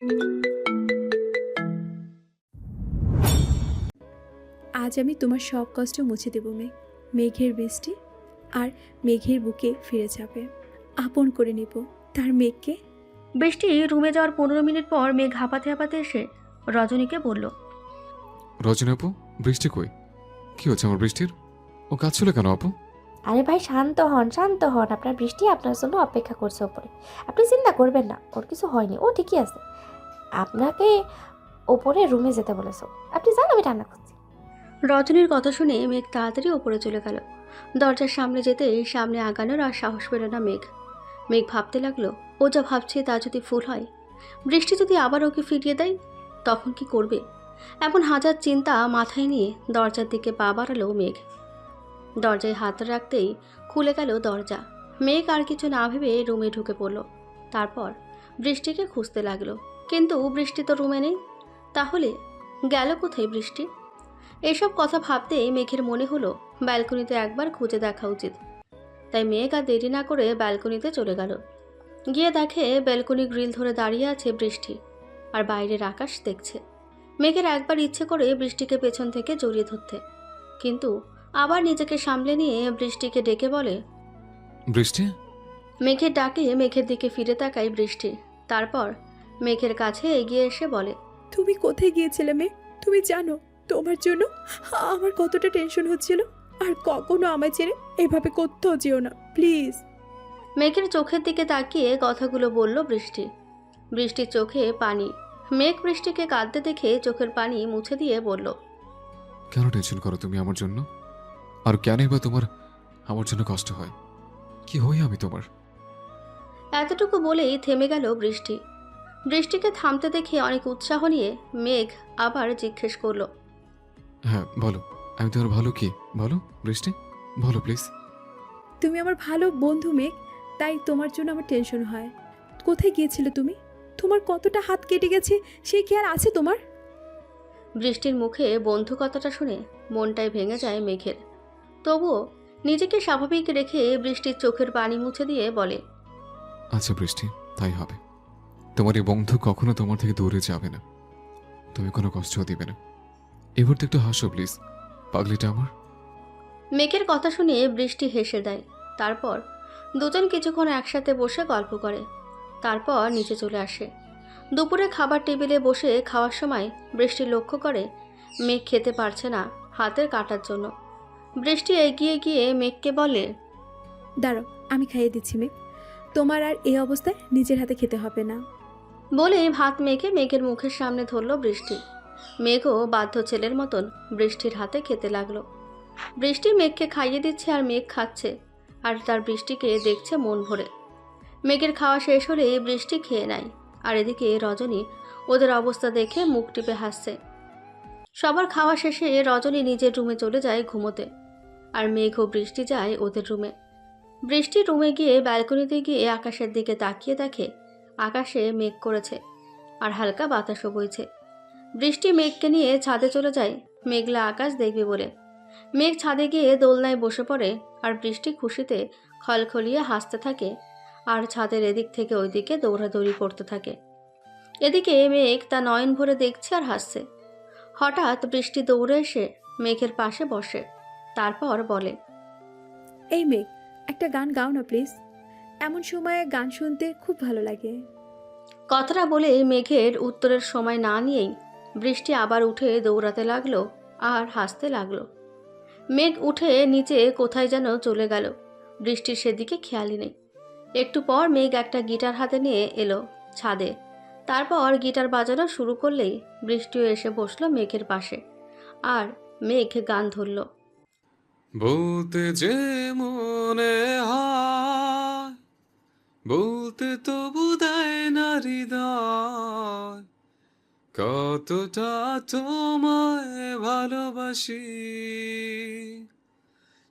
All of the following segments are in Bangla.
আজ আমি তোমার সব কষ্ট মুছে দেব মেঘ। মেঘের বৃষ্টি আর মেঘের বুকে ফিরে যাবে। আপন করে নিব তার মেঘকে। বৃষ্টি রুমে যাওয়ার 15 মিনিট পর মেঘ হাঁপাতে হাঁপাতে এসে রজনীকে বলল, রজনী আপু, বৃষ্টি কই? কি হচ্ছে আমার বৃষ্টির? ও কাঁদছিল কেন আপু? আরে ভাই শান্ত হন, শান্ত হন। আপনার বৃষ্টি আপনার জন্য অপেক্ষা করছে ওপরে। আপনি চিন্তা করবেন না, ওর কিছু হয়নি, ও ঠিকই আছে। আপনাকে ওপরে রুমে যেতে বলেছো, আপনি যান, আমি রান্না করছি। রজনীর কথা শুনে মেঘ তাড়াতাড়ি ওপরে চলে গেল। দরজার সামনে যেতেই সামনে আগানোর আর সাহস পেল না মেঘ। মেঘ ভাবতে লাগলো, ও যা ভাবছে তা যদি ভুল হয়, বৃষ্টি যদি আবার ওকে ফিরিয়ে দেয়, তখন কি করবে? এমন হাজার চিন্তা মাথায় নিয়ে দরজার দিকে পা বাড়ালো মেঘ। দরজায় হাত রাখতেই খুলে গেল দরজা। মেঘ আর কিছু না ভেবে রুমে ঢুকে পড়ল। তারপর বৃষ্টিকে খুঁজতে লাগলো, কিন্তু বৃষ্টি তো রুমে নেই। তাহলে গেল কোথায় বৃষ্টি? এসব কথা ভাবতেই মেঘের মনে হলো ব্যালকনিতে একবার খুঁজে দেখা উচিত। তাই মেঘ আর দেরি না করে ব্যালকনিতে চলে গেল। গিয়ে দেখে ব্যালকনি গ্রিল ধরে দাঁড়িয়ে আছে বৃষ্টি, আর বাইরের আকাশ দেখছে। মেঘের একবার ইচ্ছে করে বৃষ্টিকে পেছন থেকে জড়িয়ে ধরতে, কিন্তু আবার নিজেকে সামলে নিয়ে বৃষ্টিকে ডেকে বলে, বৃষ্টি? মেঘের ডাকে মেঘের দিকে ফিরে তাকায় বৃষ্টি। তারপর মেঘের কাছে এগিয়ে এসে বলে, তুমি কোথায় গিয়েছিলে মেঘ? তুমি জানো তোমার জন্য আমার কতটা টেনশন হচ্ছিল। আর কখনো আমায় ছেড়ে এভাবে কোথাও যেও না প্লিজ। মেঘের চোখের দিকে তাকিয়ে কথাগুলো বলল বৃষ্টি। বৃষ্টির চোখে পানি। মেঘ বৃষ্টিকে কাঁদতে দেখে চোখের পানি মুছে দিয়ে বলল, কেন টেনশন করো তুমি আমার জন্য? আর কেনই বা তোমার আমার জন্য কষ্ট হয়? কি হই আমি তোমার? এতটুকু বলেই থেমে গেল বৃষ্টি। বৃষ্টিকে থামতে দেখে অনেক উৎসাহ নিয়ে মেঘ আবার জিজ্ঞেস করলো, হ্যাঁ বলো, আমি তোমার ভালো কি? বলো বৃষ্টি, বলো প্লিজ। তুমি আমার ভালো বন্ধু মেঘ, তাই তোমার জন্য আমার টেনশন হয়। কোথায় গিয়েছিলে তুমি? তোমার কতটা হাত কেটে গেছে সে কি আর আছে তোমার? বৃষ্টির মুখে বন্ধু কথাটা শুনে মনটাই ভেঙে যায় মেঘের। তবুও নিজেকে স্বাভাবিক রেখে বৃষ্টির চোখের পানি মুছে দিয়ে বলে, আচ্ছা বৃষ্টি, তাই হবে। তোমার এই বন্ধু কখনো তোমার থেকে দূরে যাবে না, তুমি কোনো কষ্ট দিবে না। এবার তো একটু হাসো প্লিজ, পাগলিটা আমার। মেঘের কথা শুনে বৃষ্টি হেসে দেয়। তারপর দুজন কিছুক্ষণ একসাথে বসে গল্প করে। তারপর নিচে চলে আসে। দুপুরে খাবার টেবিলে বসে খাওয়ার সময় বৃষ্টি লক্ষ্য করে মেঘ খেতে পারছে না হাতের কাটার জন্য। বৃষ্টি এগিয়ে গিয়ে মেঘকে বলে, দাঁড়াও, আমি খাইয়ে দিচ্ছি মেঘ। তোমার আর এই অবস্থায় নিজের হাতে খেতে হবে না। বলে ভাত মেখে মেঘের মুখের সামনে ধরল বৃষ্টি। মেঘও বাধ্য ছেলের মতন বৃষ্টির হাতে খেতে লাগলো। বৃষ্টি মেঘকে খাইয়ে দিচ্ছে আর মেঘ খাচ্ছে, আর তার বৃষ্টিকে দেখছে মন ভরে। মেঘের খাওয়া শেষ হলে বৃষ্টি খেয়ে নেয়, আর এদিকে রজনী ওদের অবস্থা দেখে মুখ টিপে হাসছে। সবার খাওয়া শেষে রজনী নিজের রুমে চলে যায় ঘুমোতে, আর মেঘ ও বৃষ্টি যায় ওদের রুমে। বৃষ্টি রুমে গিয়ে ব্যালকনিতে গিয়ে আকাশের দিকে তাকিয়ে দেখে আকাশে মেঘ করেছে, আর হালকা বাতাসও বইছে। বৃষ্টি মেঘকে নিয়ে ছাদে চলে যায় মেঘলা আকাশ দেখবে বলে। মেঘ ছাদে গিয়ে দোলনায় বসে পড়ে, আর বৃষ্টি খুশিতে খলখলিয়ে হাসতে থাকে, আর ছাদের এদিক থেকে ওইদিকে দৌড়াদৌড়ি করতে থাকে। এদিকে মেঘ তা নয়ন ভরে দেখছে আর হাসছে। হঠাৎ বৃষ্টি দৌড়ে এসে মেঘের পাশে বসে। তারপর বলে, এই মেঘ, একটা গান গাও না প্লিজ। এমন সময়ে গান শুনতে খুব ভালো লাগে। কথাটা বলে মেঘের উত্তরের সময় না নিয়েই বৃষ্টি আবার উঠে দৌড়াতে লাগলো আর হাসতে লাগলো। মেঘ উঠে নিচে কোথায় যেন চলে গেল। বৃষ্টির সেদিকে খেয়ালই নেই। একটু পর মেঘ একটা গিটার হাতে নিয়ে এলো ছাদে। তারপর গিটার বাজানো শুরু করলেই বৃষ্টিও এসে বসলো মেঘের পাশে, আর মেঘ গান ধরল। বলতে যে মনে হয়, বলতে তবু দেয় না হৃদয়, কতটা তোমায় ভালোবাসি।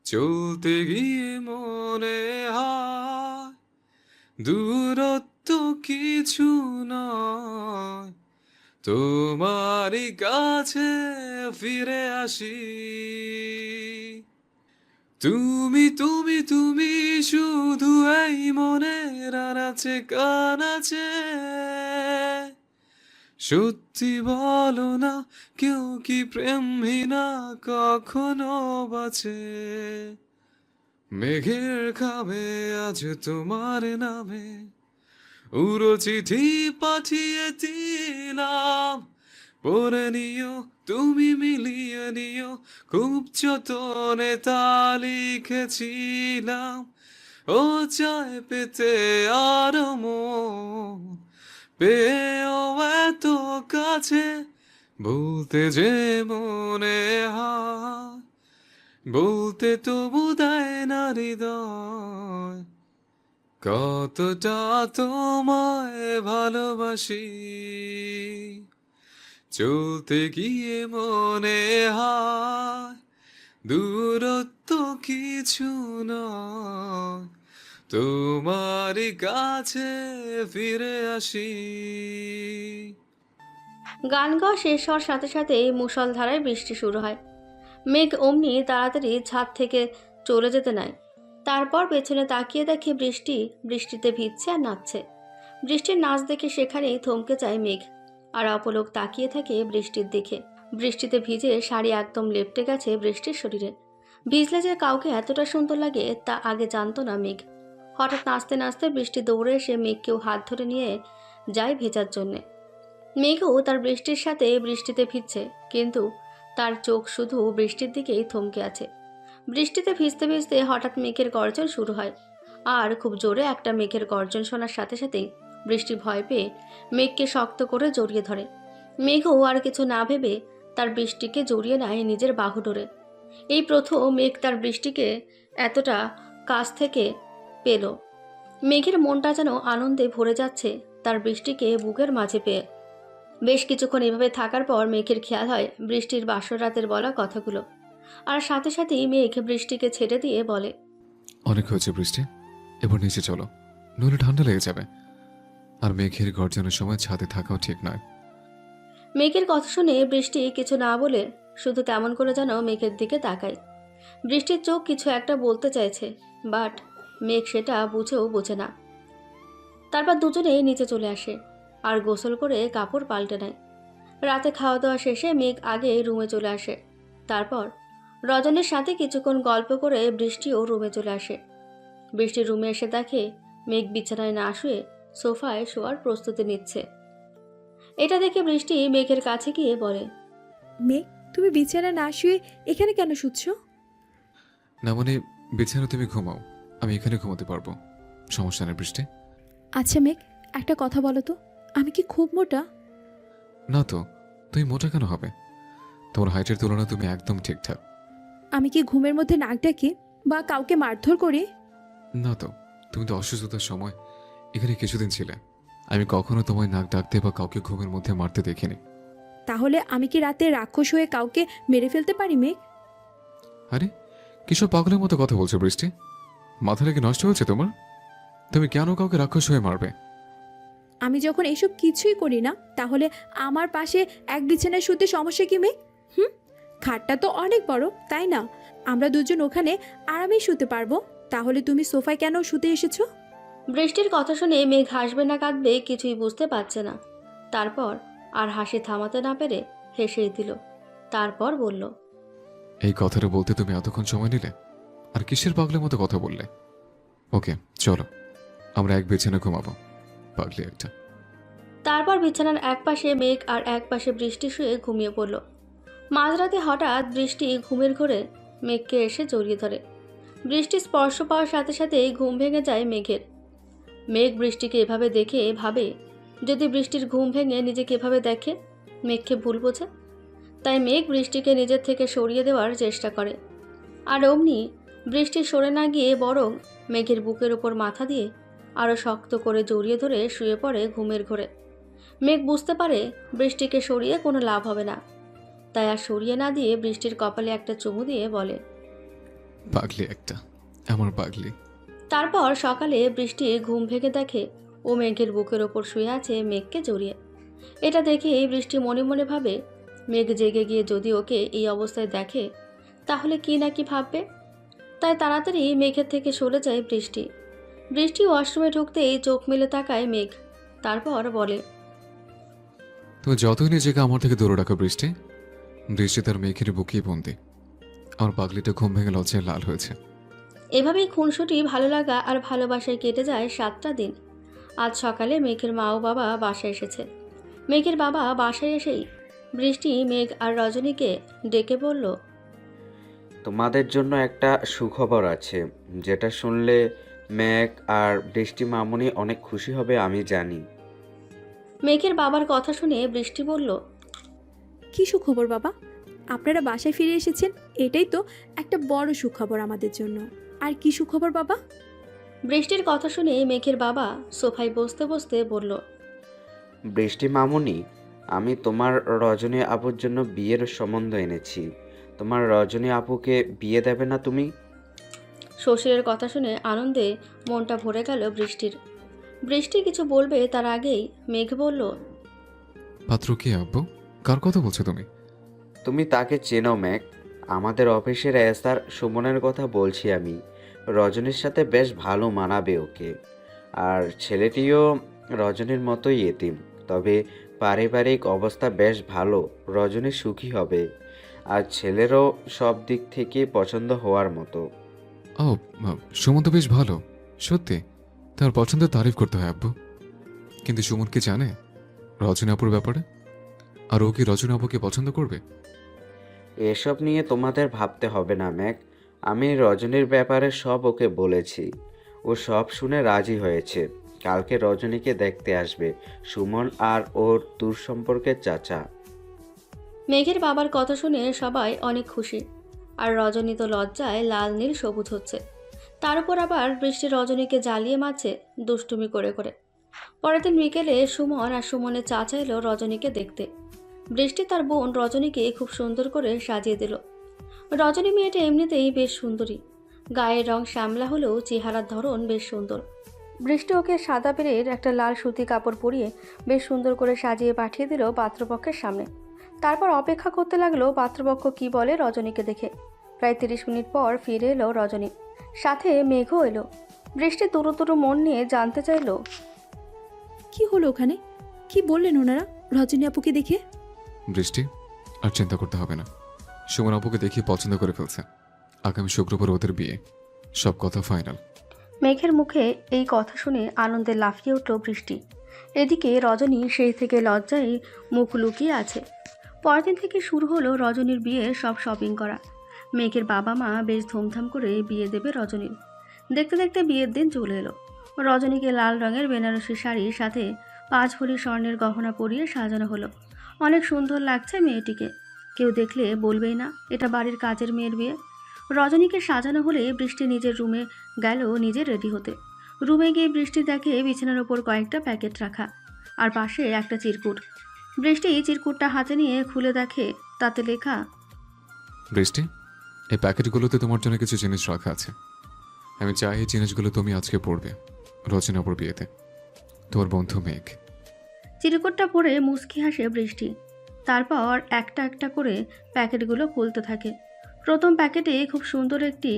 চলতে গিয়ে মনে হয় দূরত্ব কিছু নয়, তোমারই কাছে ফিরে আসি। তুমি তুমি তুমি শুধু এই মনের আনাচে কানাচে, সত্যি বলো না, কেউ কি প্রেমহীনা কখনো বাঁচে? মেঘের খাবে আজ তোমার নামে উড়ো চিঠি পাঠিয়ে দিলাম, পড়ে নিও তুমি মিলিয়ে নিও, খুব যতনে তা লিখেছিলাম। ও চায় পেতে আরো মন, পেয়েও এত কাছে, বলতে যে মনে হয়, বলতে তবু দেয় না হৃদয়, কতটা তোমায় ভালোবাসি। চলতে গিয়ে মনে হয় দূরত্ব কিছু নয়, তোমারই কাছে ফিরে আসি। গান গাওয়া শেষ হওয়ার সাথে সাথেই মুষলধারায় বৃষ্টি শুরু হয়। মেঘ অমনি তাড়াতাড়ি ছাদ থেকে চলে যেতে নেয়। তারপর পেছনে তাকিয়ে দেখে বৃষ্টি বৃষ্টিতে ভিজছে আর নাচছে। বৃষ্টির নাচ দেখে সেখানেই থমকে যায় মেঘ, আর অপলক তাকিয়ে থাকে বৃষ্টির দিকে। বৃষ্টিতে ভিজে শাড়ি একদম লেপ্টে গেছে বৃষ্টির শরীরে। ভিজলে যে কাউকে এতটা সুন্দর লাগে তা আগে জানতো না মেঘ। হঠাৎ নাচতে নাচতে বৃষ্টি দৌড়ে এসে মেঘকেও হাত ধরে নিয়ে যায় ভেজার জন্যে। মেঘও তার বৃষ্টির সাথে বৃষ্টিতে ভিজছে, কিন্তু তার চোখ শুধু বৃষ্টির দিকেই থমকে আছে। বৃষ্টিতে ভিজতে ভিজতে হঠাৎ মেঘের গর্জন শুরু হয়, আর খুব জোরে একটা মেঘের গর্জন শোনার সাথে সাথেই বৃষ্টি ভয় পেয়ে মেঘকে শক্ত করে জড়িয়ে ধরে। মেঘও আর কিছু না ভেবে তার বৃষ্টিকে জড়িয়ে নেয় নিজের বাহু ডোরে। এই প্রথম মেঘ তার বৃষ্টিকে এতটা কাছ থেকে পেল। মেঘের মনটা যেন আনন্দে ভরে যাচ্ছে তার বৃষ্টিকে বুকের মাঝে পেয়ে। বেশ কিছুক্ষণ এভাবে থাকার পর মেঘের খেয়াল হয় বৃষ্টির বাসর রাতের বলা কথাগুলো, আর সাথে সাথেই মেঘ বৃষ্টিকে ছেড়ে দিয়ে বলে, অনেক হয়েছে বৃষ্টি, এবার নিচে চলো, নইলে ঠান্ডা লেগে যাবে। আর মেঘের গর্জনের সময় ছাদে থাকাও ঠিক নয়। মেঘের কথা শুনে বৃষ্টি কিছু না বলে শুধু কেমন করে যেন মেঘের দিকে তাকায়। বৃষ্টির চোখ কিছু একটা বলতে চাইছে, বাট মেঘ সেটা বুঝেও বোঝে না। তারপর দুজনেই নিচে চলে আসে আর গোসল করে কাপড় পাল্টে নেয়। রাতে খাওয়া দাওয়া শেষে মেঘ আগে রুমে চলে আসে। তারপর রজনীর সাথে কিছুক্ষণ গল্প করে বৃষ্টিও রুমে চলে আসে। বৃষ্টি রুমে এসে দেখে মেঘ বিছানায় না শুয়ে সোফায় শোয়ার প্রস্তুতি নিচ্ছে। এটা দেখে বৃষ্টি মেঘের কাছে গিয়ে বলে, মেঘ, তুমি বিছানা না শুয়ে এখানে কেন শুচ্ছ? না মানে, বিছানা তুমি ঘুমাও, আমি এখানে ঘুমাতে পারবো, সমস্যা নেই বৃষ্টি। আচ্ছা মেঘ, একটা কথা বলো তো, আমি কি খুব মোটা? না তো, তুমি মোটা কেন হবে? তোমার হাইটের তুলনায় তুমি একদম ঠিকঠাক। আমি কি ঘুমের মধ্যে নাক ডাকি বা কাউকে মারধর করি? না তো, তুমি তো অসুস্থতার সময় এখানে কিছুদিন ছিলে, আমি কখনো তোমায় নাক ডাকতে বা কাউকে ঘুমের মধ্যে মারতে দেখিনি। তাহলে আমি কি রাতে রাক্ষস হয়ে কাউকে মেরে ফেলতে পারি মেঘ? আরে, কিসব পাগলের মতো কথা বলছো বৃষ্টি? মাথা রেখে নষ্ট হয়েছে তোমার? তুমি কেন কাউকে রাক্ষস হয়ে মারবে? আমি যখন এসব কিছুই করি না, তাহলে আমার পাশে এক বিছানায় শুতে সমস্যা কি মেঘ? খাটটা তো অনেক বড়, তাই না? আমরা দুজন ওখানে আরামেই শুতে পারবো। তাহলে তুমি সোফায় কেন শুতে এসেছো? বৃষ্টির কথা শুনে মেঘ হাসবে না কাঁদবে কিছুই বুঝতে পারছে না। তারপর আর হাসি থামাতে না পেরে হেসেই দিল। তারপর বলল, এই কথাটা বলতে তুমি এতক্ষণ সময় নিলে, আর কিসের পাগলের মতো কথা বললে? ওকে চলো, আমরা এক বিছানা ঘুমাবো, পাগলি একটা। তারপর বিছানার এক পাশে মেঘ আর এক পাশে বৃষ্টি শুয়ে ঘুমিয়ে পড়ল। মাঝরাতে হঠাৎ বৃষ্টি ঘুমের ঘোরে মেঘকে এসে জড়িয়ে ধরে। বৃষ্টির স্পর্শ পাওয়ার সাথে সাথেই ঘুম ভেঙে যায় মেঘের। মেঘ বৃষ্টিকে এভাবে দেখে ভাবে, যদি বৃষ্টির ঘুম ভেঙে নিজেকে এভাবে দেখে মেঘকে ভুল বোঝে। তাই মেঘ বৃষ্টিকে নিজের থেকে সরিয়ে দেওয়ার চেষ্টা করে, আর অমনি বৃষ্টি সরে না গিয়ে বরং মেঘের বুকের উপর মাথা দিয়ে আরও শক্ত করে জড়িয়ে ধরে শুয়ে পড়ে ঘুমের ঘোরে। মেঘ বুঝতে পারে বৃষ্টিকে সরিয়ে কোনো লাভ হবে না, তাই আর সরিয়ে না দিয়ে বৃষ্টির কপালে একটা চুমু দিয়ে বলে, পাগলি একটা, আমার পাগলি। তারপর সকালে বৃষ্টি ঘুম ভেঙে দেখে ও মেঘের বুকের ওপর শুয়ে আছে মেঘকে জড়িয়ে। এটা দেখে বৃষ্টি মনে মনে ভাবে, মেঘ জেগে গিয়ে যদি ওকে এই অবস্থায় দেখে তাহলে কি না কি ভাববে। তাই তাড়াতাড়ি মেঘের থেকে সরে যায় বৃষ্টি। বৃষ্টি ওয়াশরুমে ঢুকতেই চোখ মেলে তাকায় মেঘ, তারপর বলে, তুমি যতই নিজেকে আমার থেকে দূরে রাখো বৃষ্টি, বৃষ্টি তার মেঘের বুকিয়ে বন্দি। আমার পাগলিটা ঘুম ভেঙে লজ্জায় লাল হয়েছে। এভাবেই খুনসুটি ভালো লাগা আর ভালোবাসায় কেটে যায় 7টা দিন। আজ সকালে মেঘের মা ও বাবা বাসায় এসেছে। মেঘের বাবা বাসায় এসেই বৃষ্টি, মেঘ আর রজনীকে ডেকে বলল, তোমাদের জন্য একটা সুখবর আছে, যেটা শুনলে মেঘ আর বৃষ্টি মামুনি অনেক খুশি হবে আমি জানি। মেঘের বাবার কথা শুনে বৃষ্টি বলল, কী সুখবর বাবা? আপনারা বাসায় ফিরে এসেছেন, এটাই তো একটা বড় সুখবর আমাদের জন্য। আর কি সুখবর বাবা? বৃষ্টির কথা শুনে মেঘের বাবা সোফায় বসতে বসতে বলল, বৃষ্টি মামুনি, আমি তোমার রজনী আপুর জন্য বিয়ের সম্বন্ধ এনেছি। তোমার রজনী আপুকে বিয়ে দেবে না তুমি? শ্বশুরের কথা শুনে আনন্দে মনটা ভরে গেল বৃষ্টির। বৃষ্টি কিছু বলবে তার আগেই মেঘ বলল, পাত্র কি আব্বু? কার কথা বলছো তুমি? তুমি তাকে চেনো মেঘ? আমাদের অফিসের এসআর সুমনের কথা বলছি আমি। রজনীর সাথে বেশ ভালো মানাবে ওকে। আর ছেলেটিও রজনীর মতোই এতিম, তবে পারিবারিক অবস্থা বেশ ভালো। রজনী সুখী হবে, আর ছেলেরও সব দিক থেকে পছন্দ হওয়ার মতো। ও, সুমন তো বেশ ভালো, সত্যি। তার পছন্দের তারিফ করতে হয় আব্বু। কিন্তু সুমন কি জানে রজনী আপুর ব্যাপারে? আর ও কি রজনী আপুকে পছন্দ করবে? এসব নিয়ে তোমাদের ভাবতে হবে না ম্যাক। আমি রজনীর ব্যাপারে সব ওকে বলেছি, ও সব শুনে রাজি হয়েছে। কালকে রজনীকে দেখতে আসবে সুমন আর ওর দূর সম্পর্কের চাচা। মেঘের বাবার কথা শুনে সবাই অনেক খুশি। আর রজনী তো লজ্জায় লাল নীল সবুজ হচ্ছে। তার উপর আবার বৃষ্টি রজনীকে জ্বালিয়ে মারছে দুষ্টুমি করে করে। পরের দিন বিকেলে সুমন আর সুমনের চাচা এলো রজনীকে দেখতে। বৃষ্টি তার বোন রজনীকে খুব সুন্দর করে সাজিয়ে দিল। রজনী মেয়েটা এমনিতেই বেশ সুন্দরী, গায়ের রং শ্যামলা হলেও চেহারার ধরন বেশ সুন্দর। বৃষ্টি ওকে সাদা বেরের একটা লাল সুতি কাপড় পরিয়ে বেশ সুন্দর করে সাজিয়ে পাঠিয়ে দিল পাত্রপক্ষের সামনে। তারপর অপেক্ষা করতে লাগলো পাত্রপক্ষ কি বলে রজনীকে দেখে। প্রায় 30 মিনিট পর ফিরে এলো রজনী, সাথে মেঘও এলো। বৃষ্টি দুরু দুরু মন নিয়ে জানতে চাইলো, কি হলো ওখানে? কি বললেন ওনারা রজনী আপুকে দেখে? বৃষ্টি, আর চিন্তা করতে হবে না। সুমন আপুকে দেখিয়ে পছন্দ করে ফেলছে। আগামী শুক্রবার ওদের বিয়ে, সব কথা ফাইনাল। মেঘের মুখে এই কথা শুনে আনন্দে লাফিয়ে উঠল বৃষ্টি। এদিকে রজনী সেই থেকে লজ্জায় মুখ লুকিয়ে আছে। পরের দিন থেকে শুরু হলো রজনীর বিয়ের সব শপিং করা। মেঘের বাবা মা বেশ ধুমধাম করে বিয়ে দেবে রজনীর। দেখতে দেখতে বিয়ের দিন চলে এলো। রজনীকে লাল রঙের বেনারসি শাড়ির সাথে 5 ভরি স্বর্ণের গহনা পরিয়ে সাজানো হলো। অনেক সুন্দর লাগছে মেয়েটিকে, কেউ দেখলে বলবেই না এটা বাড়ির কাজের মেয়ের বিয়ে। রজনীকে সাজানো হলে বৃষ্টি নিজের রুমে গেল নিজে রেডি হতে। রুমে গিয়ে বৃষ্টি দেখে বিছানার ওপর কয়েকটা প্যাকেট রাখা, আর পাশে একটা চিরকুট। বৃষ্টি চিরকুটটা হাতে নিয়ে খুলে দেখে তাতে লেখা, বৃষ্টি, এই প্যাকেটগুলোতে তোমার জন্য কিছু জিনিস রাখা আছে। আমি চাই এই জিনিসগুলো তুমি আজকে পড়বে রজনী আপুর বিয়েতে। তোমার বন্ধু মেঘ। চিরকুটটা পড়ে মুচকি হাসে বৃষ্টি। তারপর একটা একটা করে প্যাকেটগুলো খুলতে থাকে। প্রথম প্যাকেটে খুব সুন্দর একটি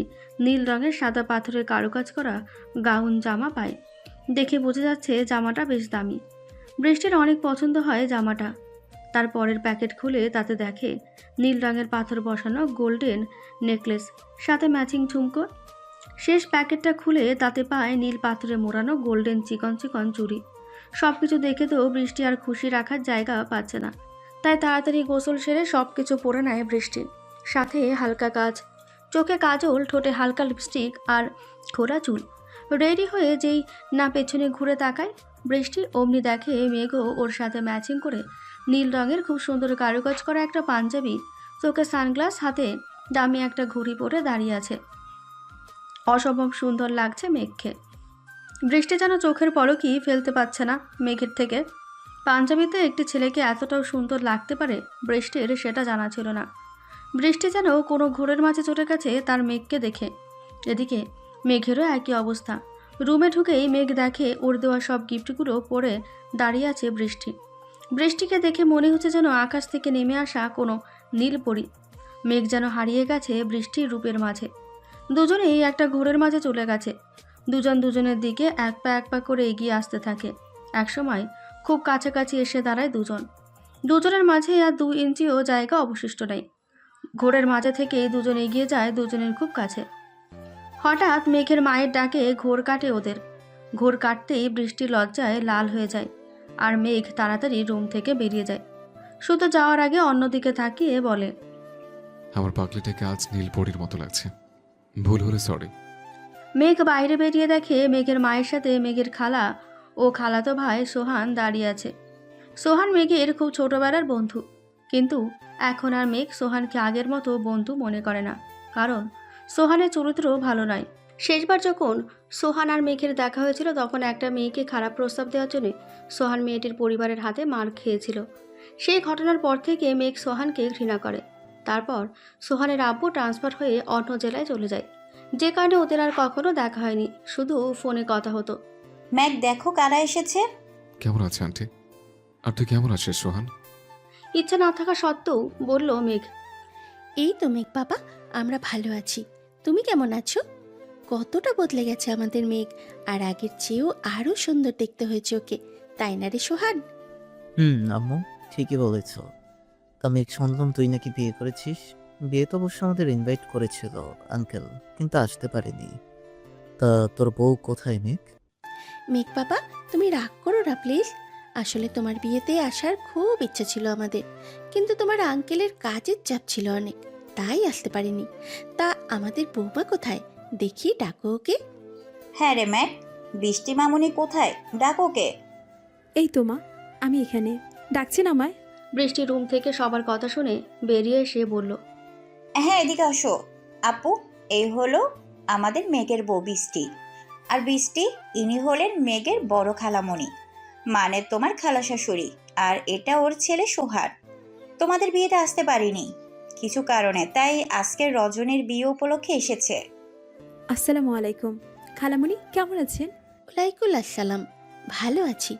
নীল রঙের সাদা পাথরের কারুকাজ করা গাউন জামা পায়। দেখে বোঝা যাচ্ছে জামাটা বেশ দামি। বৃষ্টির অনেক পছন্দ হয় জামাটা। তার পরের প্যাকেট খুলে তাতে দেখে নীল রঙের পাথর বসানো গোল্ডেন নেকলেস, সাথে ম্যাচিং ঝুমকো। শেষ প্যাকেটটা খুলে তাতে পায় নীল পাথরে মোড়ানো গোল্ডেন চিকন চিকন চুড়ি। সব কিছু দেখে তো বৃষ্টি আর খুশি রাখার জায়গা পাচ্ছে না, তাই তাড়াতাড়ি গোসল সেরে সব কিছু পরে নেয় বৃষ্টি। সাথে হালকা কাজ, চোখে কাজল, ঠোঁটে হালকা লিপস্টিক আর খোলা চুল। রেডি হয়ে যেই না পেছনে ঘুরে তাকায় বৃষ্টি, অমনি দেখে মেঘও ওর সাথে ম্যাচিং করে নীল রঙের খুব সুন্দর কারুকাজ করা একটা পাঞ্জাবি, চোখে সানগ্লাস, হাতে দামি একটা ঘড়ি পরে দাঁড়িয়ে আছে। অসম্ভব সুন্দর লাগছে মেঘকে। বৃষ্টি যেন চোখের পলকই ফেলতে পারছে না মেঘের থেকে। পাঞ্জাবিতে একটি ছেলেকে এতটাও সুন্দর লাগতে পারে বৃষ্টির সেটা জানা ছিল না। বৃষ্টি যেন কোনো ঘোরের মাঝে চলে গেছে তার মেঘকে দেখে। এদিকে মেঘেরও একই অবস্থা। রুমে ঢুকেই মেঘ দেখে ওর দেওয়া সব গিফটগুলো পরে দাঁড়িয়ে আছে বৃষ্টি। বৃষ্টিকে দেখে মনে হচ্ছে যেন আকাশ থেকে নেমে আসা কোনো নীলপরি। মেঘ যেন হারিয়ে গেছে বৃষ্টির রূপের মাঝে। দুজনেই একটা ঘোরের মাঝে চলে গেছে। দুজন দুজনের দিকে এক পা করে এগিয়ে আসতে থাকে। একসময় খুব কাছাকাছি এসে দাঁড়ায় দুজন। দুজনের মাঝে আর 2 ইঞ্চিও জায়গা অবশিষ্ট নেই। ঘোরের মাঝে থেকে দুজন এগিয়ে যায় দুজনের খুব কাছে। হঠাৎ মেঘের মায়ের ডাকে ঘোর কাটে ওদের। ঘোর কাটতেই বৃষ্টি লজ্জায় লাল হয়ে যায়, আর মেঘ তাড়াতাড়ি রুম থেকে বেরিয়ে যায়। শুধু যাওয়ার আগে অন্যদিকে তাকিয়ে বলে, আমার পাগলিটাকে আজ নীল পরীর মতো লাগছে। ভুল হলে সরি। মেঘ বাইরে বেরিয়ে দেখে মেঘের মায়ের সাথে মেঘের খালা ও খালাতো ভাই সোহান দাঁড়িয়ে আছে। সোহান মেঘের খুব ছোটবেলার বন্ধু, কিন্তু এখন আর মেঘ সোহানকে আগের মতো বন্ধু মনে করে না, কারণ সোহানের চরিত্র ভালো নয়। শেষবার যখন সোহান আর মেঘের দেখা হয়েছিল তখন একটা মেয়েকে খারাপ প্রস্তাব দেওয়ার জন্য সোহান মেয়েটির পরিবারের হাতে মার খেয়েছিল। সেই ঘটনার পর থেকে মেঘ সোহানকে ঘৃণা করে। তারপর সোহানের আব্বু ট্রান্সফার হয়ে অন্য জেলায় চলে যায়, যে কারণে ওদের আর কখনো দেখা হয়নি, শুধু ফোনে কথা হতো। ম্যাক, দেখো কারা এসেছে। কেমন আছে আন্টি? আর তুই কেমন আছিস সোহান? ইচ্ছা না থাকা সত্ত্বেও বলল মেঘ। এই তো মেঘ বাবা, আমরা ভালো আছি। তুমি কেমন আছো? কতটা বদলে গেছে আমাদের মেঘ, আর আগের চেয়েও আরো সুন্দর দেখতে হয়েছে ওকে, তাই না রে সোহান? আম্মু ঠিকই বলেছ। তা মেঘ, শুনলাম তুই নাকি বিয়ে করেছিস। বিয়ে তো অবশ্য আমাদের ইনভাইট করেছিল আঙ্কেল, কিন্তু আসতে পারিনি। তা তোর বউ কোথায় মেঘ? মেঘ বাবা, তুমি রাগ করো না প্লিজ। আসলে তোমার বিয়েতে আসার খুব ইচ্ছা ছিল আমাদের, কিন্তু তোমার আঙ্কেলের কাজের চাপ ছিল অনেক, তাই আসতে পারিনি। তা আমাদের বৌমা কোথায়? দেখি, ডাকো ওকে। হ্যাঁ রে ম্যাক, বৃষ্টি মামুনি কোথায়? ডাকোকে। এই তো মা, আমি এখানে। ডাকছেন আমায়? বৃষ্টি রুম থেকে সবার কথা শুনে বেরিয়ে এসে বলল, হ্যাঁ, এদিকে আসো। আপু, এই হলো আমাদের মেঘের বউ বৃষ্টি। আর বৃষ্টি, ইনি হলেন মেঘের বড় খালামণি, মানে তোমার খালা শাশুড়ি। আর এটা ওর ছেলে সোহান। তোমাদের বিয়েতে আসতে পারিনি কিছু কারণে, তাই আজকের রজনীর বিয়ে উপলক্ষে এসেছে। আসসালামু আলাইকুম। খালামণি কেমন আছেন? ওয়ালাইকুম আসসালাম, ভালো আছি।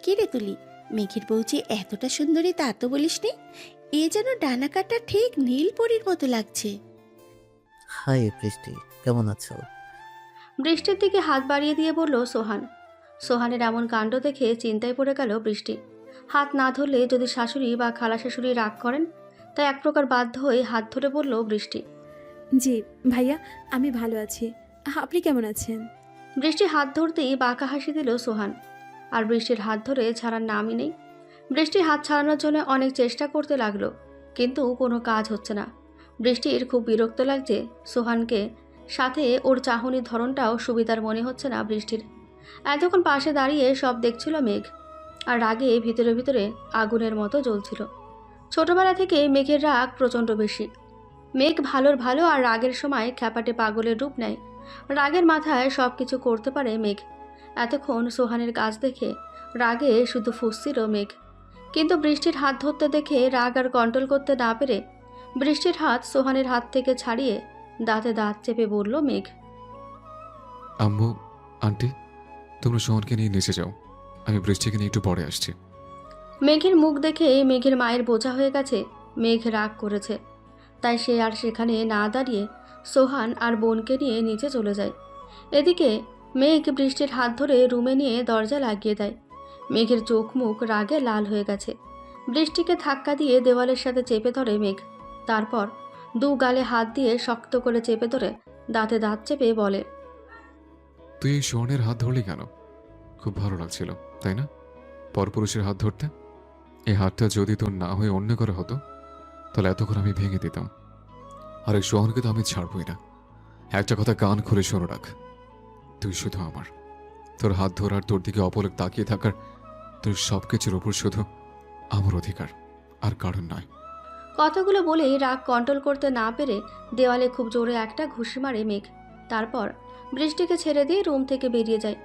কে রে তুলি, মেঘের বউ যে এতটা সুন্দরী তা তো বলিসনি। এ যেন ডানা কাটা ঠিক নীলপরীর মতো লাগছে। হাই বৃষ্টি, কেমন আছো? বৃষ্টির দিকে হাত বাড়িয়ে দিয়ে বলল সোহান। সোহানের এমন কাণ্ড দেখে চিন্তায় পড়ে গেল বৃষ্টি। হাত না ধরলে যদি শাশুড়ি বা খালা শাশুড়ি রাগ করেন, তাই এক প্রকার বাধ্য হয়ে হাত ধরে বলল বৃষ্টি। জি ভাইয়া, আমি ভালো আছি। আপনি কেমন আছেন? বৃষ্টি হাত ধরতেই বাঁকা হাসি দিল সোহান, আর বৃষ্টির হাত ধরে ছাড়ার নামই নেই। বৃষ্টি হাত ছাড়ানোর জন্য অনেক চেষ্টা করতে লাগলো, কিন্তু কোনো কাজ হচ্ছে না। বৃষ্টির খুব বিরক্ত লাগছে সোহানকে, সাথে ওর চাহনির ধরনটাও সুবিধার মনে হচ্ছে না বৃষ্টির। এতক্ষণ পাশে দাঁড়িয়ে সব দেখছিল মেঘ, আর রাগে ভিতরে ভিতরে আগুনের মতো জ্বলছিল। ছোটবেলা থেকে মেঘের রাগ প্রচণ্ড বেশি। মেঘ ভালোর ভালো, আর রাগের সময় খ্যাপাটে পাগলের রূপ নেয়। রাগের মাথায় সব কিছু করতে পারে মেঘ। এতক্ষণ সোহানের কাজ দেখে রাগে শুধু ফুঁসছিল মেঘ, কিন্তু বৃষ্টির হাত ধরতে দেখে রাগ আর কন্ট্রোল করতে না পেরে বৃষ্টির হাত সোহানের হাত থেকে ছাড়িয়ে দাঁতে দাঁত চেপে বলল মেঘ। আম্মু, আন্টি, তোমরা সোহানকে নিয়ে নিচে যাও, আমি বৃষ্টিকে নিয়ে একটু পরে আসছি। মেঘের মুখ দেখে মেঘের মায়ের বোঝা হয়ে গেছে মেঘ রাগ করেছে, তাই সে আর সেখানে না দাঁড়িয়ে সোহান আর বোনকে নিয়ে নিচে চলে যায়। এদিকে মেঘ বৃষ্টির হাত ধরে রুমে নিয়ে দরজা লাগিয়ে দেয়। মেঘের চোখ মুখ রাগে লাল হয়ে গেছে। বৃষ্টিকে ধাক্কা দিয়ে দেওয়ালের সাথে চেপে ধরে মেঘ, তারপর দু গালে হাত দিয়ে শক্ত করে চেপে ধরে দাঁতে দাঁত চেপে বলে, তুই এই সোহানের হাত ধরলি কেন? খুব ভালো লাগছিল তাই না পরপুরুষের হাত ধরতে? এই হাতটা যদি তোর না হয়ে অন্য করে হতো, তাহলে এতক্ষণ আমি ভেঙে দিতাম। আর এই সোহানকে তো আমি ছাড়বই না। একটা কথা কান খুলে শোনো রাখ, তুই শুধু আমার। তোর হাত ধরার, তোর দিকে অপলক তাকিয়ে থাকার, তোর সব কিছুর ওপর শুধু আমার অধিকার, আর কারণ নয়। কথাগুলো বলেই রাগ কন্ট্রোল করতে না পেরে দেওয়ালে খুব জোরে একটা ঘুষি মারে মেঘ। তারপর বৃষ্টিকে ছেড়ে দিয়ে রুম থেকে বেরিয়ে যায়।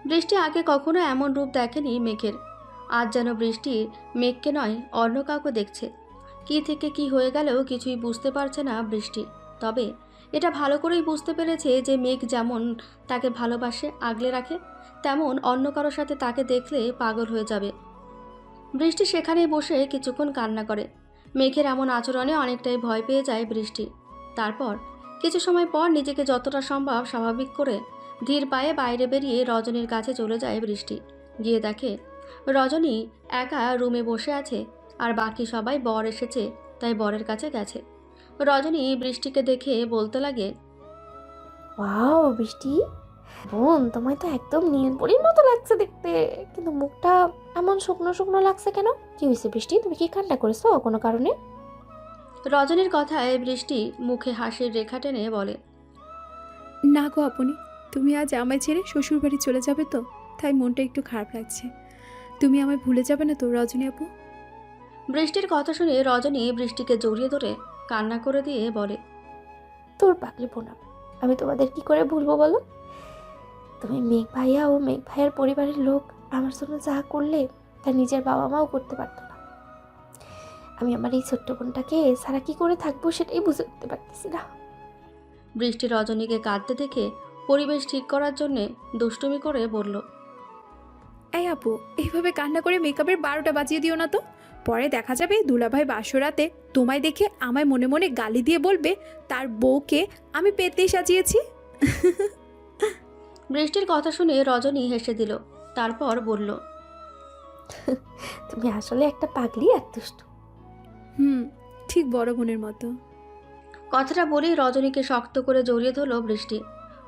বৃষ্টি আগে কখনো এমন রূপ দেখেনি মেঘের। আজ যেন বৃষ্টি মেঘকে নয় অন্য কাউকে দেখছে। কি থেকে কি হয়ে গেলেও কিছুই বুঝতে পারছে না বৃষ্টি। তবে এটা ভালো করেই বুঝতে পেরেছে যে মেঘ যেমন তাকে ভালোবাসে, আগলে রাখে, তেমন অন্য কারোর সাথে তাকে দেখলে পাগল হয়ে যাবে। বৃষ্টি সেখানেই বসে কিছুক্ষণ কান্না করে। মেঘের এমন আচরণে অনেকটাই ভয় পেয়ে যায় বৃষ্টি। তারপর কিছু সময় পর নিজেকে যতটা সম্ভব স্বাভাবিক করে ধীর পায়ে বাইরে বেরিয়ে রজনীর কাছে চলে যায় বৃষ্টি। গিয়ে দেখে রজনী একা রুমে বসে আছে, আর বাকি সবাই বর এসেছে তাই বরের কাছে গেছে। রজনী বৃষ্টিকে দেখে বলতে লাগে, ওয়াও বৃষ্টি বোন, তোমায় তো একদম নীলপরীর মতো লাগছে দেখতে, কিন্তু মুখটা এমন শুকনো শুকনো লাগছে কেন? কি হয়েছে বৃষ্টি, তুমি কি কান্না করেছো কোনো কারণে? রজনীর কথায় বৃষ্টি মুখে হাসির রেখা টেনে বলে, না গো আপনি, তুমি আজ আমায় ছেড়ে শ্বশুরবাড়ি চলে যাবে তো, তাই মনটা একটু খারাপ লাগছে। তুমি আমায় ভুলে যাবে না তো রজনী আপু? বৃষ্টির কথা শুনে রজনী বৃষ্টিকে জড়িয়ে ধরে কান্না করে দিয়ে বলে, তোর পাগলি বোন আমি তোমাদের কি করে ভুলবো বলো? তুমি মেঘ ভাইয়া ও মেঘ ভাইয়ার পরিবারের লোক আমার জন্য যা করলে তা নিজের বাবা মাও করতে পারতো না। আমি আমার এই ছোট্ট বোনটাকে ছাড়া কি করে থাকবো সেটাই বুঝে উঠতে পারতেছি না। বৃষ্টি রজনীকে কাঁদতে দেখে পরিবেশ ঠিক করার জন্যে দুষ্টুমি করে বলল, এই আপু, এইভাবে কান্না করে মেকআপের 12টা বাজিয়ে দিও না তো। পরে দেখা যাবে দুলাভাই বাসরাতে তোমায় দেখে আমায় মনে মনে গালি দিয়ে বলবে তার বউকে আমি পেতে সাজিয়েছি। বৃষ্টির কথা শুনে রজনী হেসে দিল, তারপর বলল, তুমি আসলে একটা পাগলি আর দুষ্টু। ঠিক বড় বোনের মতো। কথাটা বলেই রজনীকে শক্ত করে জড়িয়ে ধরল বৃষ্টি।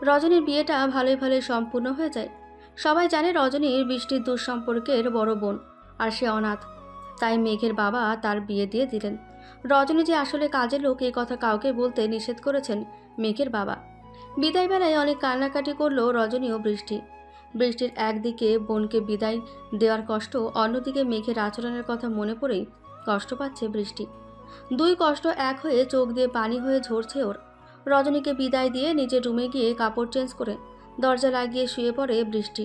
রজনীর বিয়েটা ভালোই ভালোই সম্পূর্ণ হয়ে যায়। সবাই জানে রজনীর বৃষ্টির দুঃসম্পর্কের বড় বোন, আর সে অনাথ। তাই মেঘের বাবা তার বিয়ে দিয়ে দিলেন। রজনী যে আসলে কাজের লোক এই কথা কাউকে বলতে নিষেধ করেছেন মেঘের বাবা। বিদায় বেলায় অনেক কান্নাকাটি করলো রজনী ও বৃষ্টি। বৃষ্টির একদিকে বোনকে বিদায় দেওয়ার কষ্ট, অন্যদিকে মেঘের আচরণের কথা মনে পড়েই কষ্ট পাচ্ছে বৃষ্টি। দুই কষ্ট এক হয়ে চোখ দিয়ে পানি হয়ে ঝরছে ওর। রজনীকে বিদায় দিয়ে নিজের রুমে গিয়ে কাপড় চেঞ্জ করে দরজা লাগিয়ে শুয়ে পড়ে বৃষ্টি।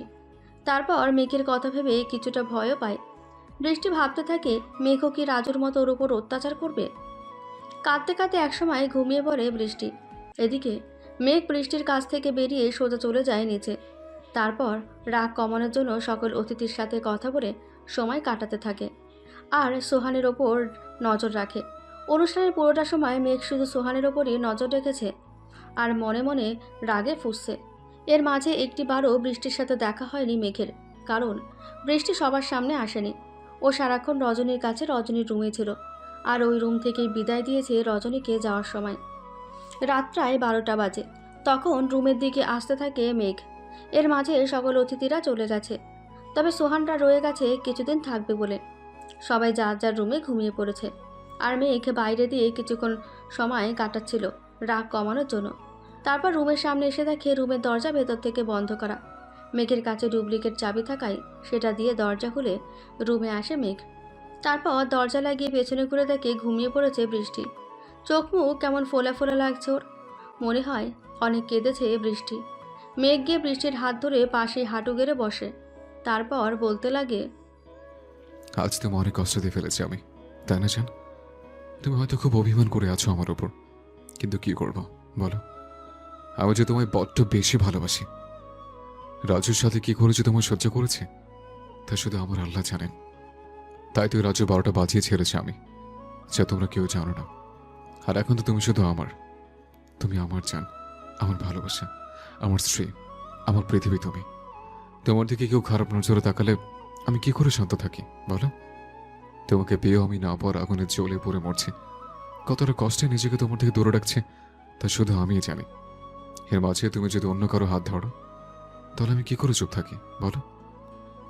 তারপর মেঘের কথা ভেবে কিছুটা ভয়ও পায়। বৃষ্টি ভাবতে থাকে মেঘও কি রাজুর মতো ওর উপর অত্যাচার করবে। কাঁদতে কাঁদতে একসময় ঘুমিয়ে পড়ে বৃষ্টি। এদিকে মেঘ বৃষ্টির কাছ থেকে বেরিয়ে সোজা চলে যায় নিচে। তারপর রাগ কমানোর জন্য সকল অতিথির সাথে কথা বলে সময় কাটাতে থাকে আর সোহানের ওপর নজর রাখে। অনুষ্ঠানের পুরোটা সময় মেঘ শুধু সোহানের ওপরই নজর রেখেছে আর মনে মনে রাগে ফুঁসছে। এর মাঝে একটিবারও বৃষ্টির সাথে দেখা হয়নি মেঘের, কারণ বৃষ্টি সবার সামনে আসেনি। ও সারাক্ষণ রজনীর কাছে রজনীর রুমে ছিল, আর ওই রুম থেকেই বিদায় দিয়েছে রজনীকে যাওয়ার সময়। রাত প্রায় 12টা বাজে। তখন রুমের দিকে আসতে থাকে মেঘ। এর মাঝে সকল অতিথিরা চলে গেছে, তবে সোহানরা রয়ে গেছে কিছুদিন থাকবে বলে। সবাই যার যার রুমে ঘুমিয়ে পড়েছে, আর মেঘ বাইরে দিয়ে কিছুক্ষণ সময় কাটাচ্ছিল রাগ কমানোর জন্য। তারপর রুমের সামনে এসে দেখে রুমের দরজা ভেতর থেকে বন্ধ করা। মেঘের কাছে ডুপ্লিকেট চাবি থাকায় সেটা দিয়ে দরজা খুলে রুমে আসে মেঘ। তারপর দরজা লাগিয়ে পেছনে ঘুরে দেখে ঘুমিয়ে পড়েছে বৃষ্টি। চোখ মুখ কেমন ফোলা ফোলা লাগছে ওর, মনে হয় অনেক কেঁদেছে বৃষ্টি। মেঘ গিয়ে বৃষ্টির হাত ধরে পাশে হাঁটু গেড়ে বসে, তারপর বলতে লাগে, আজ তুমি অনেক কষ্ট দিয়ে ফেলেছি আমি, তাই না জান? তুমি হয়তো খুব অভিমান করে আছো আমার ওপর, কিন্তু কি করবো বলো? আমি যে তোমায় বড্ড বেশি ভালোবাসি। রাজুর সাথে কি করেছে তোমায় সহ্য করেছে তা শুধু আমার আল্লাহ জানেন। তাই তো রাজু 12টা বাজিয়ে ছেড়েছে আমি, যা তোমরা কেউ জানো না। আর এখন তো তুমি শুধু আমার, তুমি আমার জান, আমার ভালোবাসা, আমার স্ত্রী, আমার পৃথিবী। তুমি, তোমার দিকে কেউ খারাপ নজরে তাকালে আমি কি করে শান্ত থাকি বলো? তোমাকে পেয়েও আমি না পাওয়ার আগুনে জ্বলে পড়ে মরছি। কতটা কষ্টে নিজেকে তোমার থেকে দূরে রাখছে তা শুধু আমিই জানি। এর মাঝে তুমি যদি অন্য কারো হাত ধরো তাহলে আমি কি করে চুপ থাকি বলো?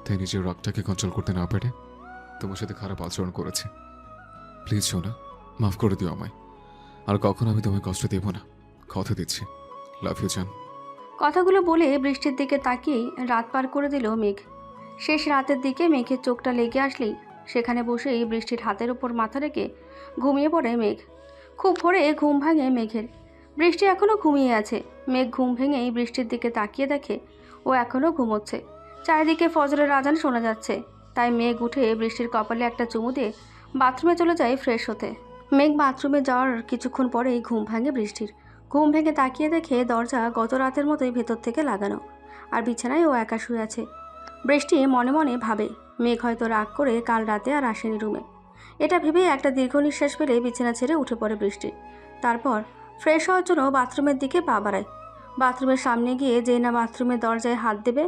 তাই নিজের রাগটাকে কন্ট্রোল করতে না পেরে তোমার সাথে খারাপ আচরণ করেছে। প্লিজ সোনা, মাফ করে দিও আমায়। আর কখনো আমি তোমায় কষ্ট দেব না, কথা দিচ্ছি। লাভ ইউ জান। কথাগুলো বলে বৃষ্টির দিকে তাকিয়েই রাত পার করে দিল মেঘ। শেষ রাতের দিকে মেঘের চোখটা লেগে আসলেই সেখানে বসেই বৃষ্টির হাতের উপর মাথা রেখে ঘুমিয়ে পড়ে মেঘ। খুব ভোরে ঘুম ভাঙে মেঘের। বৃষ্টি এখনও ঘুমিয়ে আছে। মেঘ ঘুম ভেঙেই বৃষ্টির দিকে তাকিয়ে দেখে ও এখনও ঘুমোচ্ছে। চারিদিকে ফজরের আজান শোনা যাচ্ছে। তাই মেঘ উঠে বৃষ্টির কপালে একটা চুমু দিয়ে বাথরুমে চলে যায় ফ্রেশ হতে। মেঘ বাথরুমে যাওয়ার কিছুক্ষণ পরেই ঘুম ভাঙে বৃষ্টির। ঘুম ভেঙে তাকিয়ে দেখে দরজা গত রাতের মতোই ভেতর থেকে লাগানো, আর বিছানায় ও একা শুয়ে আছে। বৃষ্টি মনে মনে ভাবে মেঘ হয়তো রাগ করে কাল রাতে আর আসেনি রুমে। এটা ভেবে একটা দীর্ঘ নিঃশ্বাস ফেলে বিছানা ছেড়ে উঠে পড়ে বৃষ্টি। তারপর ফ্রেশ হওয়ার জন্য বাথরুমের দিকে পা বাড়ায়। বাথরুমের সামনে গিয়ে যেই না বাথরুমের দরজায় হাত দেবে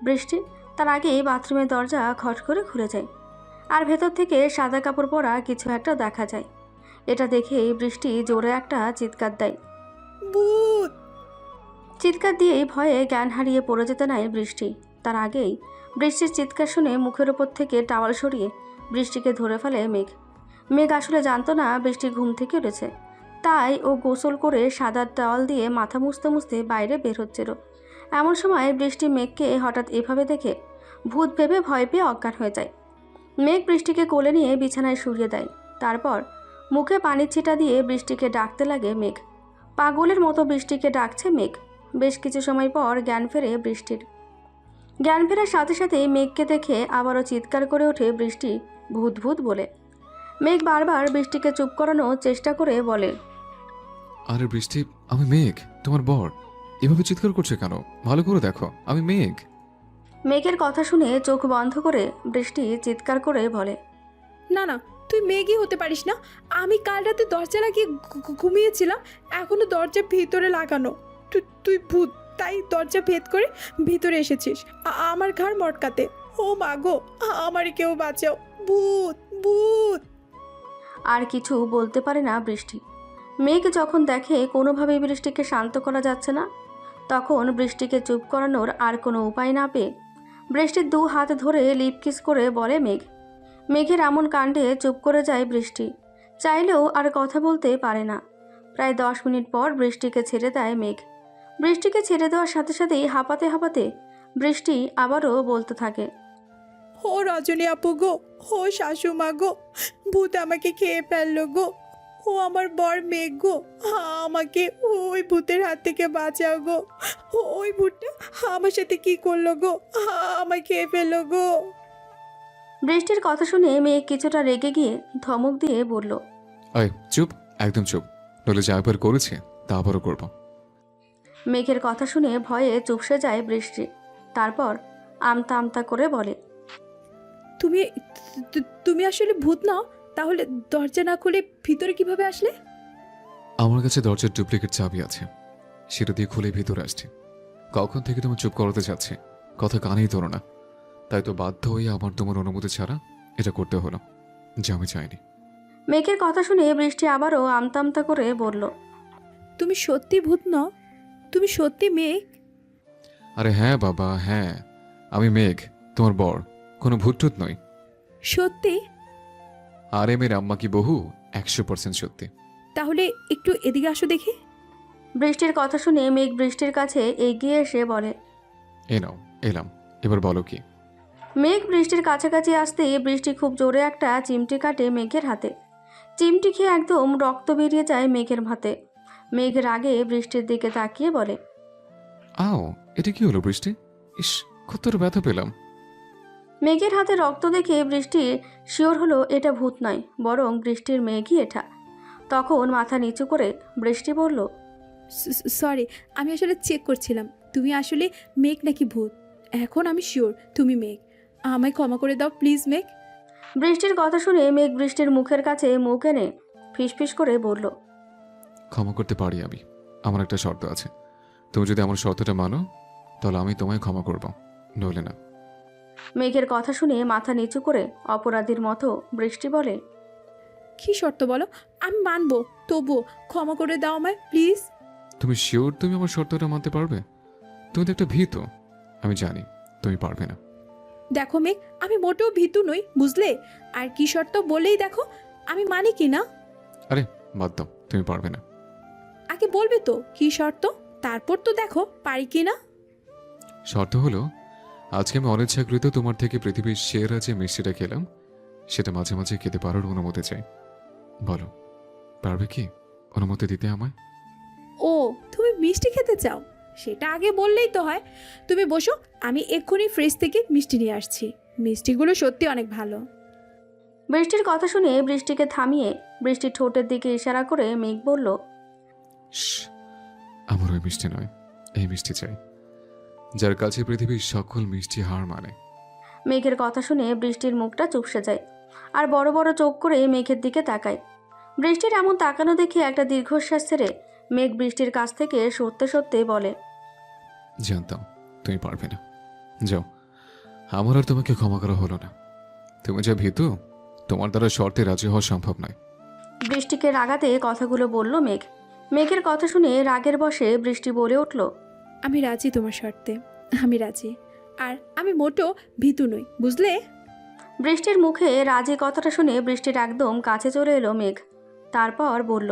বৃষ্টি, তার আগেই বাথরুমের দরজা খট করে খুলে যায়। আর ভেতর থেকে সাদা কাপড় পরা কিছু একটা দেখা যায়। এটা দেখেই বৃষ্টি জোরে একটা চিৎকার দেয়। ভূত! চিৎকার দিয়েই ভয়ে জ্ঞান হারিয়ে পড়ে যেতে নেয় বৃষ্টি। তার আগেই বৃষ্টির চিৎকার শুনে মুখের ওপর থেকে টাওয়াল সরিয়ে বৃষ্টিকে ধরে ফেলে মেঘ। মেঘ আসলে জানতো না বৃষ্টি ঘুম থেকে উঠেছে, তাই ও গোসল করে সাদা টাওয়াল দিয়ে মাথা মুছতে মুছতে বাইরে বের হচ্ছিল। এমন সময় বৃষ্টি মেঘকে হঠাৎ এভাবে দেখে ভূত ভেবে ভয় পেয়ে অজ্ঞান হয়ে যায়। মেঘ বৃষ্টিকে কোলে নিয়ে বিছানায় শুইয়ে দেয়। তারপর মুখে পানির ছিটা দিয়ে বৃষ্টিকে ডাকতে লাগে মেঘ। পাগলের মতো বৃষ্টিকে ডাকছে মেঘ। বেশ কিছু সময় পর জ্ঞান ফেরে বৃষ্টির। জ্ঞান ফেরার সাথে সাথেই মেঘকে দেখে আবারও চিৎকার করে ওঠে বৃষ্টি, ভূত ভূত বলে। মেঘ বারবার বৃষ্টিকে চুপ করানোর চেষ্টা করে বলে, আরে বৃষ্টি, আমি মেঘ, তোমার বর। এভাবে চিৎকার করছে কেন? ভালো করে দেখো, আমি মেঘ। মেঘের কথা শুনে চোখ বন্ধ করে বৃষ্টি চিৎকার করে বলে, না না, তুই মেঘই হতে পারিস না। আমি কাল রাতে দরজা লাগিয়ে ঘুমিয়েছিলাম, এখনো দরজা ভিতরে লাগানো। তুই ভূত, তাই দরজা ভেদ করে ভিতরে এসেছিস আমার ঘাড় মটকাতে। ও মা গো, আমারে কেউ বাঁচাও, ভূত ভূত! আর কিছু বলতে পারে না বৃষ্টি। মেঘ যখন দেখে কোনোভাবেই বৃষ্টিকে শান্ত করা যাচ্ছে না, তখন বৃষ্টিকে চুপ করানোর আর কোনো উপায় না পেয়ে বৃষ্টির 2 হাত ধরে লিপ কিস করে বলে মেঘ। মেঘের এমন কাণ্ডে চুপ করে যায় বৃষ্টি, চাইলেও আর কথা বলতে পারে না। প্রায় 10 মিনিট পর বৃষ্টিকে ছেড়ে দেয় মেঘ। বৃষ্টিকে ছেড়ে দেওয়ার সাথে সাথেই হাঁপাতে হাঁপাতে বৃষ্টি আবারও বলতে থাকে, ও রজনী আপু গো, ও শাশুমা গো, ভূত আমাকে খেয়ে ফেললো গো। ও আমার বর মেঘ গো, আমাকে ওই ভূতের হাত থেকে বাঁচাও গো। ওই ভূতটা আমার সাথে কি করলো গো, আমায় খেয়ে ফেললো গো। বৃষ্টির কথা শুনে মেঘ কিছুটা রেগে গিয়ে ধমক দিয়ে বলল, আয় চুপ, একদম চুপ, নইলে যা একবার করেছে তা আবারও করবো। মেঘের কথা শুনে ভয়ে চুপসে যায় বৃষ্টি। তারপর আমতা আমতা করে বলে, তুমি তুমি আসলে ভূত নাও? তাহলে দরজা না খুলে ভিতরে কিভাবে আসলে? আমার কাছে দরজার ডুপ্লিকেট চাবি আছে, সেটা দিয়ে খুলে ভিতরে আসছে। কখন থেকে তোমার চুপ করাতে যাচ্ছে, কথা কানেই ধরো না, তাই তো বাধ্য হয়ে আমার তোমার অনুমতি ছাড়া এটা করতে হলো, যা আমি চাইনি। মেঘের কথা শুনে বৃষ্টি আবারও আমতা আমতা করে বলল, তুমি সত্যি ভূত নাও? তুমি সত্যি মেঘ? আরে হ্যাঁ বাবা, হ্যাঁ, আমি মেঘ, তোমার বর, কোনো ভূতটুত নই। সত্যি? আরে মেয়ের আম্মা কি বহু, 100% সত্যি। তাহলে একটু এদিকে আসো দেখি। বৃষ্টির কথা শুনে মেঘ বৃষ্টির কাছে এগিয়ে এসে বলে, এ নাও, এলাম, এবার বলো কি। মেঘ বৃষ্টির কাছাকাছি আসতেই বৃষ্টি খুব জোরে একটা চিমটি কাটে মেঘের হাতে। চিমটি খেয়ে একদম রক্ত বেরিয়ে যায় মেঘের হাতে। মেঘ রাগে বৃষ্টির দিকে তাকিয়ে বলে, আও, এটা কি হলো বৃষ্টি? ইস, কতটা ব্যথা পেলাম। মেঘের হাতে রক্ত দেখে বৃষ্টি শিওর হলো এটা ভূত নয়, বরং বৃষ্টির মেঘই এটা। তখন মাথা নিচু করে বৃষ্টি বলল, সরি, আমি আসলে চেক করছিলাম তুমি আসলে মেঘ নাকি ভূত। এখন আমি শিওর তুমি মেঘ। আমায় ক্ষমা করে দাও প্লিজ মেঘ। বৃষ্টির কথা শুনে মেঘ বৃষ্টির মুখের কাছে মুখ এনে ফিসফিস করে বলল, ক্ষমা করতে পারি আমি, আমার একটা শর্ত আছে। তুমি যদি আমার শর্তটা মানো তাহলে আমি তোমায় ক্ষমা করব, নইলে না। মেঘের কথা শুনে মাথা নিচু করে অপরাধীর মতো বৃষ্টি বলে, কি শর্ত বলো? আমি মানবো, তবুও ক্ষমা করে দাও আমায় প্লিজ। তুমি শিওর তুমি আমার শর্তটা মানতে পারবে? তুমি তো একটা ভীত, আমি জানি তুমি পারবে না। দেখো মেঘ, আমি মোটেও ভীতু নই বুঝলে। আর কি শর্ত বলেই দেখো আমি মানি কি না। আরে বাদ দাও, তুমি পারবে না। আগে বলবে তো কি শর্ত, তারপর তো দেখো পারি কি না। শর্ত হলো, আজকে আমি অনিচ্ছাকৃত তোমার থেকে পৃথিবীর সেরা যে মিষ্টিটা খেলাম সেটা মাঝে মাঝে খেতে পারার অনুমতি চাই। বলো, পারবে কি অনুমতি দিতে আমায়? ও, তুমি মিষ্টি খেতে চাও? সেটা আগে বললেই তো হয়। তুমি বসো, আমি এক্ষুনি ফ্রিজ থেকে মিষ্টি নিয়ে আসছি। মিষ্টিগুলো সত্যি অনেক ভালো। বৃষ্টির কথা শুনে বৃষ্টিকে থামিয়ে বৃষ্টির ঠোঁটের দিকে ইশারা করে মেঘ বলল, শ্, আমার ওই মিষ্টি নয়, এই মিষ্টি চাই যার কাছে পৃথিবীর সকল মিষ্টি হার মানে। মেঘের কথা শুনে বৃষ্টির মুখটা চুপসে যায় আর বড় বড় চোখ করে মেঘের দিকে তাকায়। বৃষ্টির এমন তাকানো দেখে একটা দীর্ঘশ্বাস ছেড়ে মেঘ বৃষ্টির কাছ থেকে সরতে সরতে বলে, জানতাম তুমি পারবে না, যাও, আমার আর তোমাকে ক্ষমা করা হলো না। তুমি যে ভীতু, তোমার দ্বারা শর্তে রাজি হওয়া সম্ভব নয়। বৃষ্টিকে রাগাতে কথাগুলো বলল মেঘ। মেঘের কথা শুনে রাগের বশে বৃষ্টি বলে উঠল, আমি রাজি তোমার শর্তে, আমি রাজি। আর আমি মোটেও ভীতু নই, বুঝলে? বৃষ্টির মুখে রাজি কথাটা শুনে বৃষ্টির একদম কাছে চলে এলো মেঘ। তারপর বলল,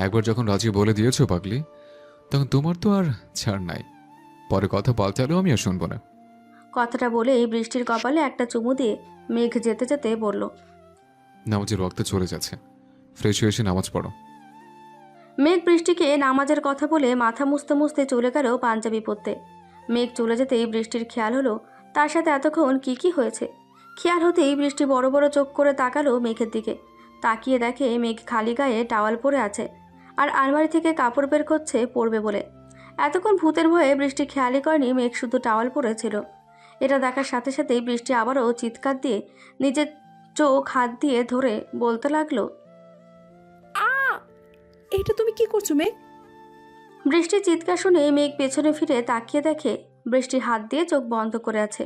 একবার যখন রাজি বলে দিয়েছো পাগলি, তখন তোমার তো আর ছাড় নাই। পরে কথা পাল্টালেও আমি আর শুনবো না। কথাটা বলেই বৃষ্টির কপালে একটা চুমু দিয়ে মেঘ যেতে যেতে বলল, নামাজের রক্ত চলে যাচ্ছে, ফ্রেশ হয়ে এসে নামাজ পড়ো। মেঘ বৃষ্টিকে নামাজের কথা বলে মাথা মুছতে মুছতে চলে গেল পাঞ্জাবি পরতে। মেঘ চলে যেতেই বৃষ্টির খেয়াল হলো তার সাথে এতক্ষণ কি হয়েছে। খেয়াল হতেই বৃষ্টি বড় বড় চোখ করে তাকালো মেঘের দিকে। তাকিয়ে দেখে মেঘ খালি গায়ে টাওয়াল পরে আছে আর আলমারি থেকে কাপড় বের করছে পরবে বলে। এতক্ষণ ভূতের ভয়ে বৃষ্টি খেয়ালই করেনি মেঘ শুধু টাওয়াল পরেছিল। এটা দেখার সাথে সাথেই বৃষ্টি আবারও চিৎকার দিয়ে নিজের চোখ হাত দিয়ে ধরে বলতে লাগলো, এটা তুমি কি করছো মেঘ? বৃষ্টির চিৎকার শুনে মেঘ পেছনে ফিরে তাকিয়ে দেখে বৃষ্টি হাত দিয়ে চোখ বন্ধ করে আছে।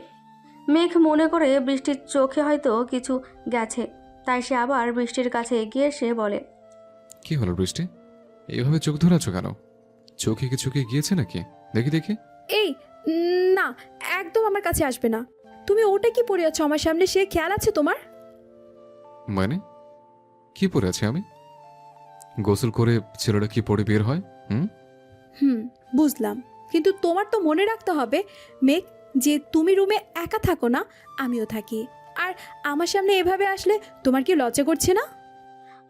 মেঘ মনে করে বৃষ্টির চোখে হয়তো কিছু গেছে, তাই সে আবার বৃষ্টির কাছে এগিয়ে এসে বলে, কি হলো বৃষ্টি, এইভাবে চোখ ধরাছো কেন? চোখে কি চোখে গিয়েছে নাকি? দেখি দেখি। এই না, একদম আমার কাছে আসবে না। তুমি ওটা কি পরে আছো আমার সামনে, সে খেয়াল আছে তোমার? মানে কি পরে আছি আমি? গোসল করে ছেলেরা কি পরে বের হয়? বুঝলাম, কিন্তু তোমার তো মনে রাখতে হবে মেঘ, যে তুমি রুমে একা থাকো না, আমিও থাকি। আর আমার সামনে এভাবে আসলে তোমার কি লজ্জা করছে না?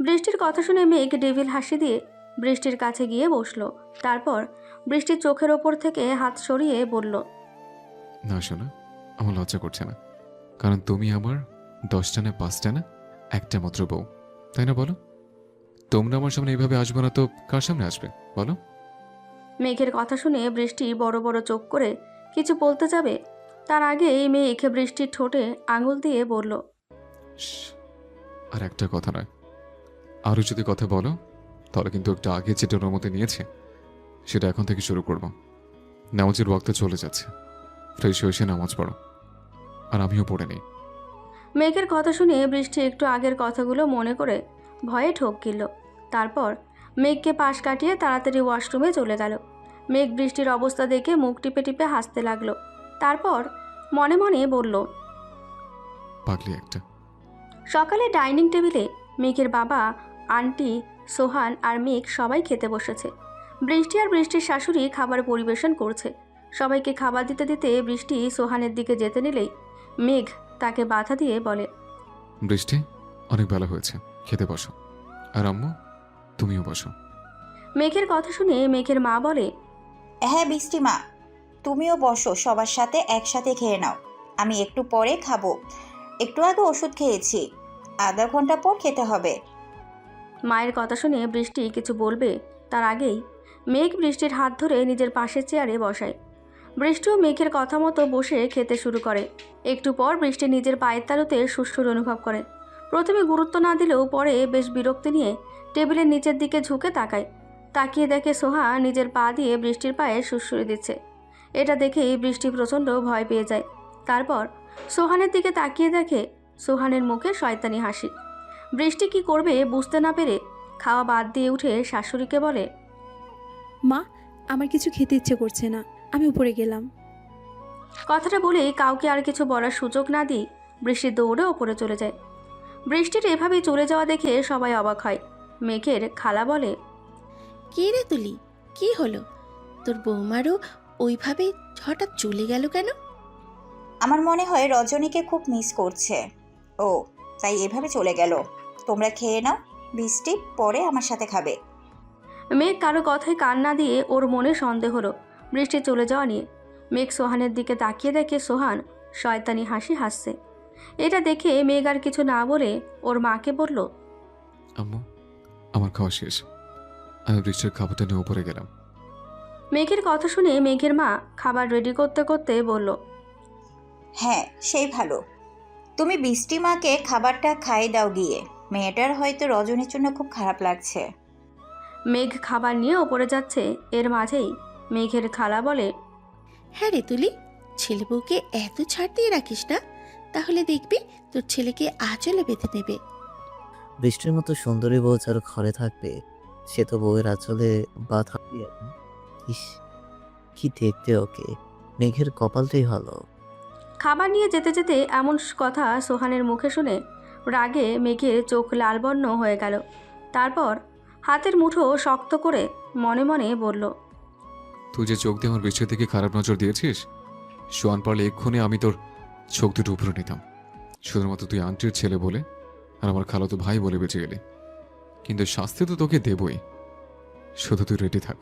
বৃষ্টির কথা শুনে মেঘ ডেভিল হাসি দিয়ে বৃষ্টির কাছে গিয়ে বসলো। তারপর বৃষ্টির চোখের ওপর থেকে হাত সরিয়ে বলল, না শোনা, আমার লজ্জা করছে না, কারণ তুমি আমার 10টা না 5টা না একটা মাত্র বউ, তাই না? বলো, তোমরা আমার সামনে এইভাবে আসবে না তো কার সামনে আসবে বলো? মেঘের কথা শুনে বৃষ্টি বড় বড় চোখ করে কিছু বলতে যাবে, তার আগেই মেঘ বৃষ্টির ঠোঁটে আঙুল দিয়ে বলল, শ্, আর একটা কথা নয়, আরও যদি কথা বলো তাহলে কিন্তু একটা আগে যেটা অনুমতি নিয়েছে সেটা এখন থেকে শুরু করব। নামাজের ওয়াক্ত চলে যাচ্ছে, ফ্রেশ হয়ে এসে নামাজ পড়ো, আর আমিও পড়ে নিই। মেঘের কথা শুনে বৃষ্টি একটু আগের কথাগুলো মনে করে ভয়ে ঠোক গিলল। তারপর মেঘকে পাশ কাটিয়ে তাড়াতাড়ি ওয়াশরুমে চলে গেল। মেঘ বৃষ্টির অবস্থা দেখে মুখ টিপে টিপে হাসতে লাগলো। তারপর মনে মনে বলল, পাগলি একটা। সকালে ডাইনিং টেবিলে মেঘের বাবা, আন্টি, সোহান আর মেঘ সবাই খেতে বসেছে। বৃষ্টি আর বৃষ্টির শাশুড়ি খাবার পরিবেশন করছে। সবাইকে খাবার দিতে দিতে বৃষ্টি সোহানের দিকে যেতে নিলেই মেঘ তাকে বাধা দিয়ে বলে, বৃষ্টি, অনেক বেলা হয়েছে, খেতে বসো। আর আম্মু, তুমিও বসো। মেঘের কথা শুনে মেঘের মা বলে, হ্যাঁ বৃষ্টি মা, তুমিও বসো, সবার সাথে একসাথে খেয়ে নাও। আমি একটু পরে খাবো, একটু আগে ওষুধ খেয়েছি, আধা ঘন্টা পর খেতে হবে। মায়ের কথা শুনে বৃষ্টি কিছু বলবে তার আগেই মেঘ বৃষ্টির হাত ধরে নিজের পাশের চেয়ারে বসায়। বৃষ্টিও মেঘের কথা মতো বসে খেতে শুরু করে। একটু পর বৃষ্টি নিজের পায়ের তালুতে সুস্থ অনুভব করে। প্রথমে গুরুত্ব না দিলেও পরে বেশ বিরক্তি নিয়ে টেবিলের নিচের দিকে ঝুঁকে তাকায়। তাকিয়ে দেখে সোহা নিজের পা দিয়ে বৃষ্টির পায়ে সুড়সুড়ি দিচ্ছে। এটা দেখেই বৃষ্টি প্রচণ্ড ভয় পেয়ে যায়। তারপর সোহানের দিকে তাকিয়ে দেখে সোহানের মুখে শয়তানি হাসি। বৃষ্টি কি করবে বুঝতে না পেরে খাওয়া বাদ দিয়ে উঠে শাশুড়িকে বলে, মা, আমার কিছু খেতে ইচ্ছে করছে না, আমি উপরে গেলাম। কথাটা বলে কাউকে আর কিছু বলার সুযোগ না দিয়ে বৃষ্টি দৌড়ে ওপরে চলে যায়। বৃষ্টির এভাবেই চলে যাওয়া দেখে সবাই অবাক হয়। মেঘের খালা বলে, কি রে তুলি, কি হলো? তোর বৌমারও ওইভাবে হঠাৎ চলে গেল কেন? আমার মনে হয় রজনীকে খুব মিস করছে, ও তাই এভাবে চলে গেল। তোমরা খেয়ে নাও, বৃষ্টি পরে আমার সাথে খাবে। মেঘ কারো কথায় কান না দিয়ে ওর মনে সন্দেহ হলো বৃষ্টি চলে যাওয়া নিয়ে। মেঘ সোহানের দিকে তাকিয়ে দেখে সোহান শয়তানি হাসি হাসছে। এটা দেখে মেঘ আর কিছু না বলে ওর মাকে বলল, আম্মু, আমার খাওয়া শেষ, আমি বৃষ্টির খাবারটা নিয়ে উপরে গেলাম। মেঘের কথা শুনে মেঘের মা খাবার রেডি করতে করতে বলল, হ্যাঁ সেই ভালো, তুমি বৃষ্টি মাকে খাবারটা খাইয়ে দাও গিয়ে, মেয়েটার হয়তো রজনীর জন্য খুব খারাপ লাগছে। মেঘ খাবার নিয়ে ওপরে যাচ্ছে, এর মাঝেই মেঘের খালা বলে, হ্যাঁ রে তুলি, ছেলে বউকে এত ছাড় দিয়ে রাখিস না, তাহলে দেখবি তোর ছেলেকে আঁচলে বেঁধে নেবে। বৃষ্টির মতো সুন্দরী বউ যার ঘরে থাকবে সে তো বউয়ের আঁচলে বাধা দিয়ে। ইস, কি দেখতে ওকে, মেঘের কপালটাই ভালো। খাবার নিয়ে যেতে যেতে এমন কথা সোহানের মুখে শুনে রাগে মেঘের চোখ লালবর্ণ হয়ে গেল। তারপর হাতের মুঠো শক্ত করে মনে মনে বলল, তুই যে চোখ দিয়ে আমার বৃষ্টির দিকে খারাপ নজর দিয়েছিস, শোয়ান পারলে এক্ষুনি আমি তোর চোখ দুটো উপরে নিতাম। শুধুমাত্র তুই আন্টির ছেলে বলে আর আমার খালাতো ভাই বলে বেঁচে গেলি, কিন্তু শাস্তি তো তোকে দেবই, শুধু তুই রেডি থাক।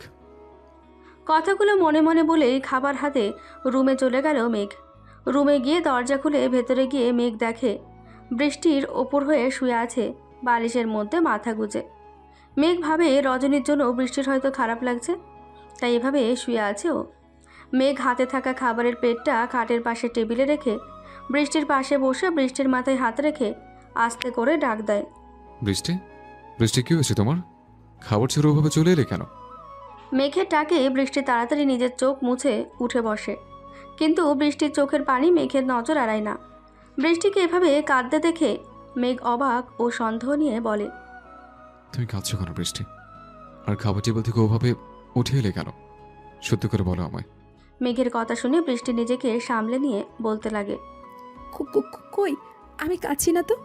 কথাগুলো মনে মনে বলেই খাবার হাতে রুমে চলে গেল মেঘ। রুমে গিয়ে দরজা খুলে ভেতরে গিয়ে মেঘ দেখে বৃষ্টির ওপর হয়ে শুয়ে আছে বালিশের মধ্যে মাথা গুজে। মেঘ ভাবে রজনীর জন্য বৃষ্টির হয়তো খারাপ লাগছে, তাই এভাবে শুয়ে আছে ও। মেঘ হাতে থাকা খাবারের প্লেটটা খাটের পাশে টেবিলে রেখে বৃষ্টির পাশে বসে বৃষ্টির মাথায় হাত রেখে আস্তে করে ডাক দেয়, বৃষ্টি, বৃষ্টি কি হয়েছে তোমার? খাবার ছেড়ে ওভাবে চলে এলে কেন? মেঘের ডাকে বৃষ্টি তাড়াতাড়ি নিজের চোখ মুছে উঠে বসে, কিন্তু বৃষ্টির চোখের পানি মেঘের নজর এড়ায় না। বৃষ্টিকে এভাবে কাঁদতে দেখে মেঘ অবাক ও সন্দেহ নিয়ে বলে, তুমি কাঁদছো কেন বৃষ্টি? আর খাবার টেবিল থেকে ওভাবে উঠে এলে কেন? সত্যি করে বলো আমায়। মেঘের কথা শুনে বৃষ্টি নিজেকে সামলে নিয়ে বলতে লাগে, কই, আমি কাচ্ছি না তো।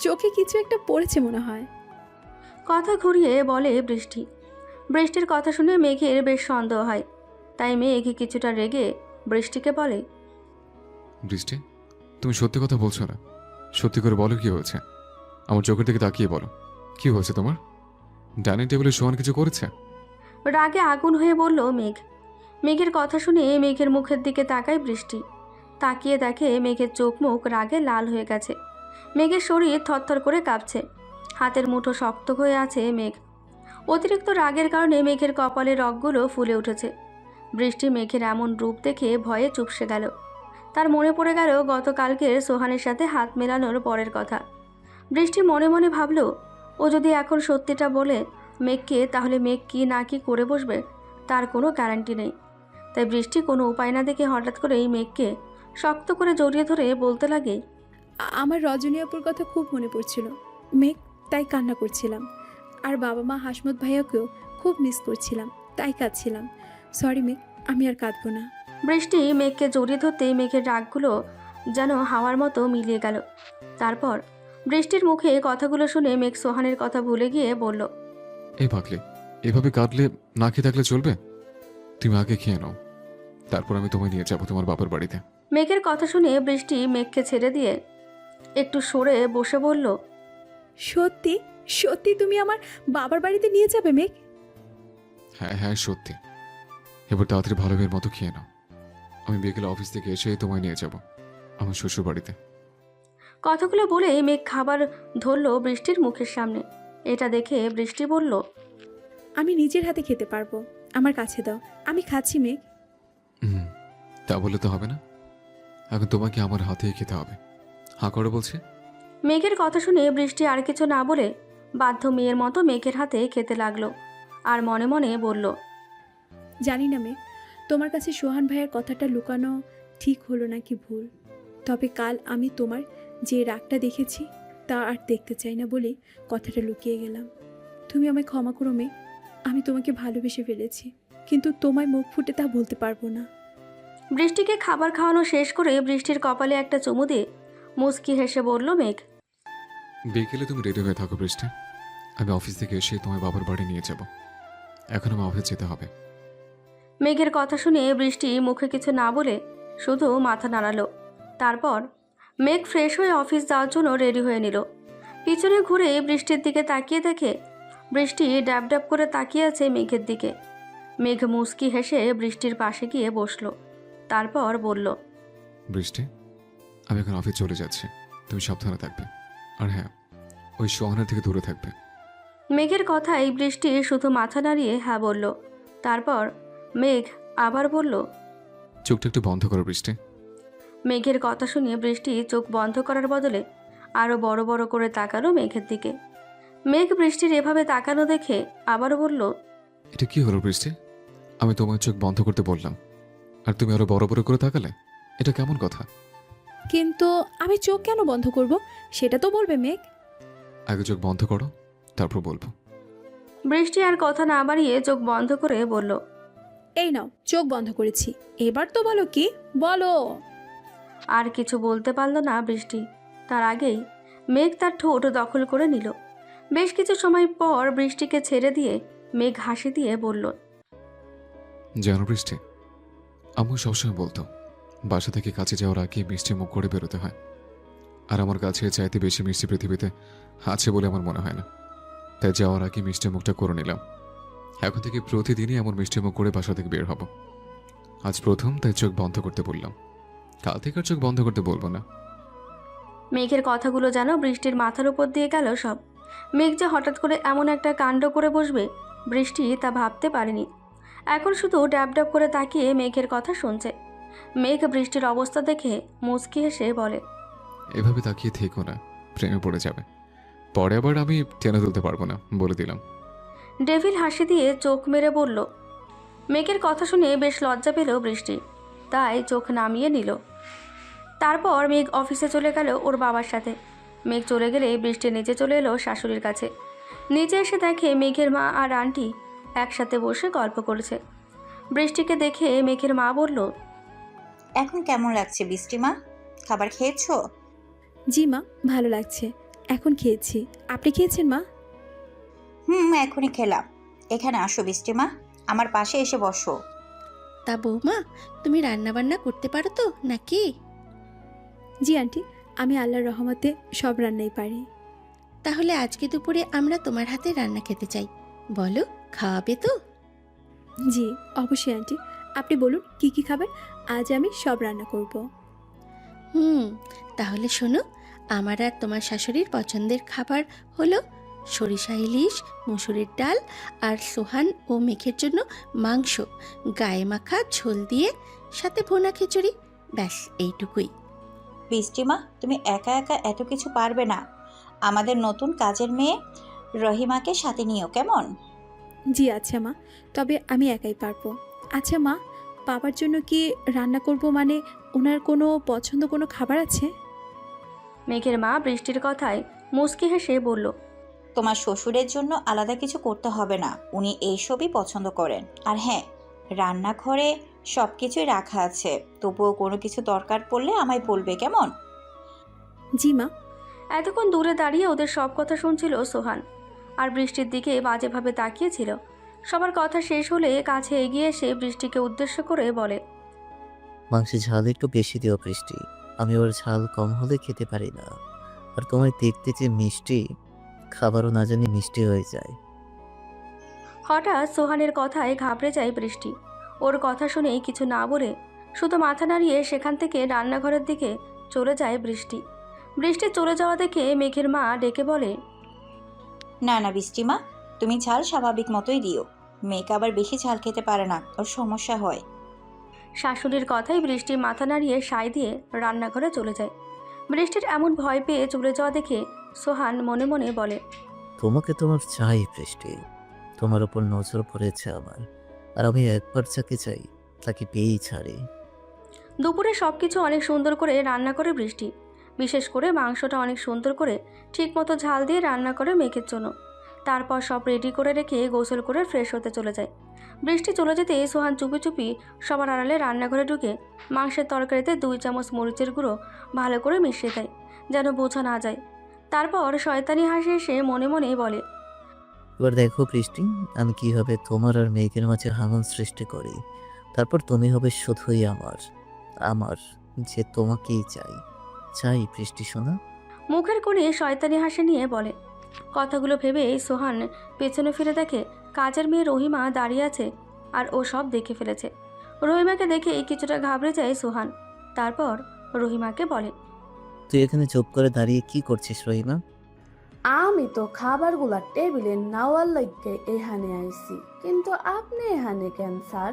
চোখে কিছু একটা পড়েছে মনে হয়। কথা ঘুরিয়ে বলে বৃষ্টি। বৃষ্টির কথা শুনে মেঘের বেশ সন্দেহ হয়, তাই মেঘ কিছুটা রেগে বৃষ্টিকে বলে, বৃষ্টি, তুমি সত্যি কথা বলছো না? সত্যি করে বলো কি হয়েছে। আমার চোখের দিকে তাকিয়ে বলো, কি হয়েছে তোমার? ডাইনিং টেবিলে শোয়ান কিছু করেছে? রাগে আগুন হয়ে বলল মেঘ। মেঘের কথা শুনে মেঘের মুখের দিকে তাকায় বৃষ্টি। তাকিয়ে দেখে মেঘের চোখ মুখ রাগে লাল হয়ে গেছে। মেঘের শরীর থরথর করে কাঁপছে, হাতের মুঠো শক্ত হয়ে আছে মেঘ। অতিরিক্ত রাগের কারণে মেঘের কপালের রগগুলো ফুলে উঠেছে। বৃষ্টি মেঘের এমন রূপ দেখে ভয়ে চুপসে গেল। তার মনে পড়ে গেল গতকালকের সোহানের সাথে হাত মেলানোর পরের কথা। বৃষ্টি মনে মনে ভাবল, ও যদি এখন সত্যিটা বলে মেঘকে, তাহলে মেঘ কি না কি করে বসবে তার কোনো গ্যারান্টি নেই। তাই বৃষ্টি কোনো উপায় না দেখে হঠাৎ করেই মেঘকে শক্ত করে জড়িয়ে ধরে বলতে লাগে, আমার রজনী আপুর কথা খুব মনে পড়ছিল মেঘ, তাই কান্না করছিলাম। আর বাবা মা হাসমত ভাইয়াকেও খুব মিস করছিলাম, তাই কাঁদছিলাম। সরি মেঘ, আমি আর কাঁদবো না। বৃষ্টি মেঘকে জড়িয়ে ধরতেই মেঘের রাগগুলো যেন হাওয়ার মতো মিলিয়ে গেল। তারপর বৃষ্টির মুখে কথাগুলো শুনে মেঘ সোহানের কথা ভুলে গিয়ে বলল, এই পাগলি, এভাবে কাঁদলে না খেয়ে থাকলে চলবে? তুমি আগে খেয়ে নাও, তারপর আমি তোমায় নিয়ে যাবো তোমার বাবার বাড়িতে। মেঘের কথা শুনে বৃষ্টি মেঘকে ছেড়ে দিয়ে একটু সরে বসে বলল, সত্যি সত্যি তুমি আমার বাবার বাড়িতে নিয়ে যাবে মেঘ? হ্যাঁ হ্যাঁ সত্যি। এবার তাড়াতাড়ি ভালো মেয়ের মতো খেয়ে নাও, আমি বিকেলে অফিস থেকে এসে তোমায় নিয়ে যাব আমার শ্বশুর বাড়িতে। কথাগুলো বলে মেঘ খাবার ধরল বৃষ্টির মুখের সামনে। এটা দেখে বৃষ্টি বলল, আমি নিজের হাতে খেতে পারবো, আমার কাছে দাও, আমি খাচ্ছি মেঘ। হুম, তা বলে তো হবে না, এখন তোমাকে আমার হাতেই খেতে হবে। হাঁ করে বলছে। মেঘের কথা শুনে বৃষ্টি আর কিছু না বলে বাধ্য মেয়ের মতো মেঘের হাতে খেতে লাগলো। আর মনে মনে বলল, জানি না মেঘ, তোমার কাছে সোহান ভাইয়ের কথাটা লুকানো ঠিক হলো নাকি ভুল। তবে কাল আমি তোমার যে রাগটা দেখেছি তা আর দেখতে চাই না বলে কথাটা লুকিয়ে গেলাম। তুমি আমায় ক্ষমা করো মেঘ, আমি তোমাকে ভালোবেসে ফেলেছি, কিন্তু তোমায় মুখ ফুটে তা বলতে পারবো না। বৃষ্টিকে খাবার খাওয়ানো শেষ করে বৃষ্টির কপালে একটা চুমু দিয়ে মুচকি হেসে বলল মেঘ, বিকেলে তুমি রেডি হয়ে থাকো বৃষ্টি, আমি অফিস থেকে এসে তোমার বাবার বাড়ি নিয়ে যাব। এখন আমার অফিস যেতে হবে। মেঘের কথা শুনে বৃষ্টি মুখে কিছু না বলে শুধু মাথা নাড়ালো। তারপর মেঘ ফ্রেশ হয়ে অফিস যাওয়ার জন্য রেডি হয়ে নিল। পিছনে ঘুরে বৃষ্টির দিকে তাকিয়ে দেখে বৃষ্টি ড্যাব ড্যাব করে তাকিয়ে আছে মেঘের দিকে। মেঘ মুচকি হেসে বৃষ্টির পাশে গিয়ে বসলো। তারপর বলল, বৃষ্টি, আমি এখন অফিস চলে যাচ্ছি, তুমি সাবধানে থাকবে। আর হ্যাঁ, ওই সোহানের থেকে দূরে থাকবে। মেঘের কথায় বৃষ্টি শুধু মাথা নাড়িয়ে হ্যাঁ বলল। তারপর মেঘ আবার বলল, চোখটা একটু বন্ধ করো বৃষ্টি। মেঘের কথা শুনে বৃষ্টি চোখ বন্ধ করার বদলে আরও বড় বড় করে তাকালো মেঘের দিকে। মেঘ বৃষ্টির এভাবে তাকানো দেখে আবারও বলল, এটা কি হলো বৃষ্টি? আমি তোমার চোখ বন্ধ করতে বললাম আর তুমি আরো বড় বড় করে তাকালে, এটা কেমন কথা? কিন্তু আমি চোখ কেন বন্ধ করব সেটা তো বলবে মেঘ। আগে চোখ বন্ধ করো, তারপর বলবো। বৃষ্টি আর কথা না বাড়িয়ে চোখ বন্ধ করে বলল, এই নাও চোখ বন্ধ করেছি, এবার তো বলো কি বলো। আর কিছু বলতে পারল না বৃষ্টি। তার আগেই মেঘ তার ঠোঁট দখল করে নিল। বেশ কিছু সময় পর বৃষ্টিকে ছেড়ে দিয়ে মেঘ হাসি দিয়ে বলল, জানো বৃষ্টি, আম্মু সবসময় বলতো বাসা থেকে কাছে যাওয়ার আগে মিষ্টি মুখ করে বেরোতে হয়। আর আমার কাছে চাইতে বেশি মিষ্টি পৃথিবীতে আছে বলে আমার মনে হয় না। তাই যাওয়ার আগে মিষ্টি মুখটা করে নিলাম। এখন থেকে প্রতিদিনই এমন মিষ্টি মুখ করে বাসা থেকে বের হব। আজ প্রথম, তাই চোখ বন্ধ করতে বললাম। কাল থেকে আর চোখ বন্ধ করতে বলবো না। মেঘের কথাগুলো যেন বৃষ্টির মাথার উপর দিয়ে গেল সব। মেঘ যে হঠাৎ করে এমন একটা কাণ্ড করে বসবে বৃষ্টি তা ভাবতে পারেনি। এখন শুধু ড্যাব ড্যাব করে তাকিয়ে মেঘের কথা শুনছে। মেঘ বৃষ্টির অবস্থা দেখে মুচকি হেসে বলে, এভাবে তাকিয়ে থেকো না, প্রেমে পড়ে যাবে। পরে আবার আমি টেনে তুলতে পারবো না, বলে দিলাম। ডেভিল হাসি দিয়ে চোখ মেরে বলল। মেঘের কথা শুনে বেশ লজ্জা পেল বৃষ্টি, তাই চোখ নামিয়ে নিল। তারপর মেঘ অফিসে চলে গেল ওর বাবার সাথে। মেঘ চলে গেলে বৃষ্টি নিচে চলে এলো শাশুড়ির কাছে। নিচে এসে দেখে মেঘের মা আর আন্টি একসাথে বসে গল্প করেছে। বৃষ্টিকে দেখে মেঘের মা বলল, এখন কেমন লাগছে বৃষ্টি মা? খাবার খেয়েছো? জি মা, ভালো লাগছে, এখন খেয়েছি। আপনি খেয়েছেন মা? এখনই খেলাম। এখানে আসো বৃষ্টি মা, আমার পাশে এসে বসো। তা বৌমা, তুমি রান্না বান্না করতে পারো তো নাকি? জি আন্টি, আমি আল্লাহর রহমতে সব রান্নাই পারি। তাহলে আজকে দুপুরে আমরা তোমার হাতে রান্না খেতে চাই, বলো খাওয়াবে তো? জি অবশ্যই আন্টি, আপনি বলুন কি কি খাবেন, আজ আমি সব রান্না করব। তাহলে শোনো, আমার আর তোমার শাশুড়ির পছন্দের খাবার হলো সরিষা ইলিশ, মসুরের ডাল, আর সোহান ও মেঘের জন্য মাংস, গায়ে মাখা ঝোল দিয়ে, সাথে ভোনা খিচুড়ি। ব্যাস এইটুকুই। বৃষ্টি মা, তুমি একা একা এত কিছু পারবে না। আমাদের নতুন কাজের মেয়ে রহিমাকে সাথে নিও কেমন? জি আচ্ছা মা, তবে আমি একাই পারবো। আচ্ছা মা, বাবার জন্য কি রান্না করব, মানে ওনার কোনো পছন্দ কোনো খাবার আছে? মেঘের মা বৃষ্টির কথায় মুচকি হেসে বলল, তোমার শ্বশুরের জন্য আলাদা কিছু করতে হবে না, উনি এইসবই পছন্দ করেন। আর হ্যাঁ, রান্নাঘরে সব কিছুই রাখা আছে, তবুও কোনো কিছু দরকার পড়লে আমায় বলবে কেমন? জি মা। এতক্ষণ দূরে দাঁড়িয়ে ওদের সব কথা শুনছিল সোহান, আর বৃষ্টির দিকে বাজেভাবে তাকিয়েছিল। সবার কথা শেষ হলে কাছে এগিয়ে এসে বৃষ্টিকে উদ্দেশ্য করে বলে, মাংসের ঝাল একটু বেশি দিও বৃষ্টি, আমি ওর ঝাল কম হলে খেতে পারি না। আর তোমায় দেখতে যে মিষ্টি, খাবারও না জানি মিষ্টি হয়ে যায়। হঠাৎ সোহানের কথায় ঘাবড়ে যায় বৃষ্টি। ওর কথা শুনেই কিছু না বলে শুধু মাথা নাড়িয়ে সেখান থেকে রান্নাঘরের দিকে চলে যায় বৃষ্টি। বৃষ্টি চলে যাওয়া দেখে মেঘের মা ডেকে বলে, না না বৃষ্টি মা, তুমি ঝাল স্বাভাবিক মতোই দিও। মেয়েকে আবার বেশি ঝাল খেতে পারে না, ওর সমস্যা হয়। শাশুড়ির কথাই বৃষ্টি মাথা নাড়িয়ে সায় দিয়ে রান্নাঘরে চলে যায়। বৃষ্টির এমন ভয় পেয়ে চলে যাওয়া দেখে সোহান মনে মনে বলে, তোমাকে তোমার চাই বৃষ্টি, তোমার ওপর নজর পড়েছে আমার, আর আমি একবার যাকে চাই তাকে পেয়েই ছাড়ি। দুপুরে সব কিছু অনেক সুন্দর করে রান্না করে বৃষ্টি। বিশেষ করে মাংসটা অনেক সুন্দর করে ঠিকমতো ঝাল দিয়ে রান্না করে মেঘের জন্য। তারপর সব রেডি করে রেখে গোসল করে ফ্রেশ হতে চলে যায়। বৃষ্টি চলে যেতে সোহান চুপি চুপি সবার আড়ালে রান্নাঘরে ঢুকে মাংসের তরকারিতে 2 চামচ মরিচের গুঁড়ো ভালো করে মিশিয়ে দেয়, যেন বোঝা না যায়। তারপর শয়তানি হাসি এসে মনে মনে বলে, এবার দেখো বৃষ্টি, আমি কিভাবে তোমার আর মেঘের মাঝে ভাঙন সৃষ্টি করি। তারপর তুমি হবে শুধুই আমার, আমার যে তোমাকেই চাই। চাই বৃষ্টি শোনা। মুখের কোণে শয়তানি হাসি নিয়ে বলে। কথাগুলো ভেবে সোহান পেছনে ফিরে দেখে কাজের মেয়ে রহিমা দাঁড়িয়ে আছে, আর ও সব দেখে ফেলেছে। রহিমাকে দেখে কিছুটা ঘাবড়ে যায় সোহান। তারপর রহিমাকে বলে, তুই এখানে চুপ করে দাঁড়িয়ে কি করছিস রহিমা? আমি তো খাবারগুলা টেবিলে নেওয়ার লাগে এখানে আইছি, কিন্তু আপনি এখানে কেন স্যার?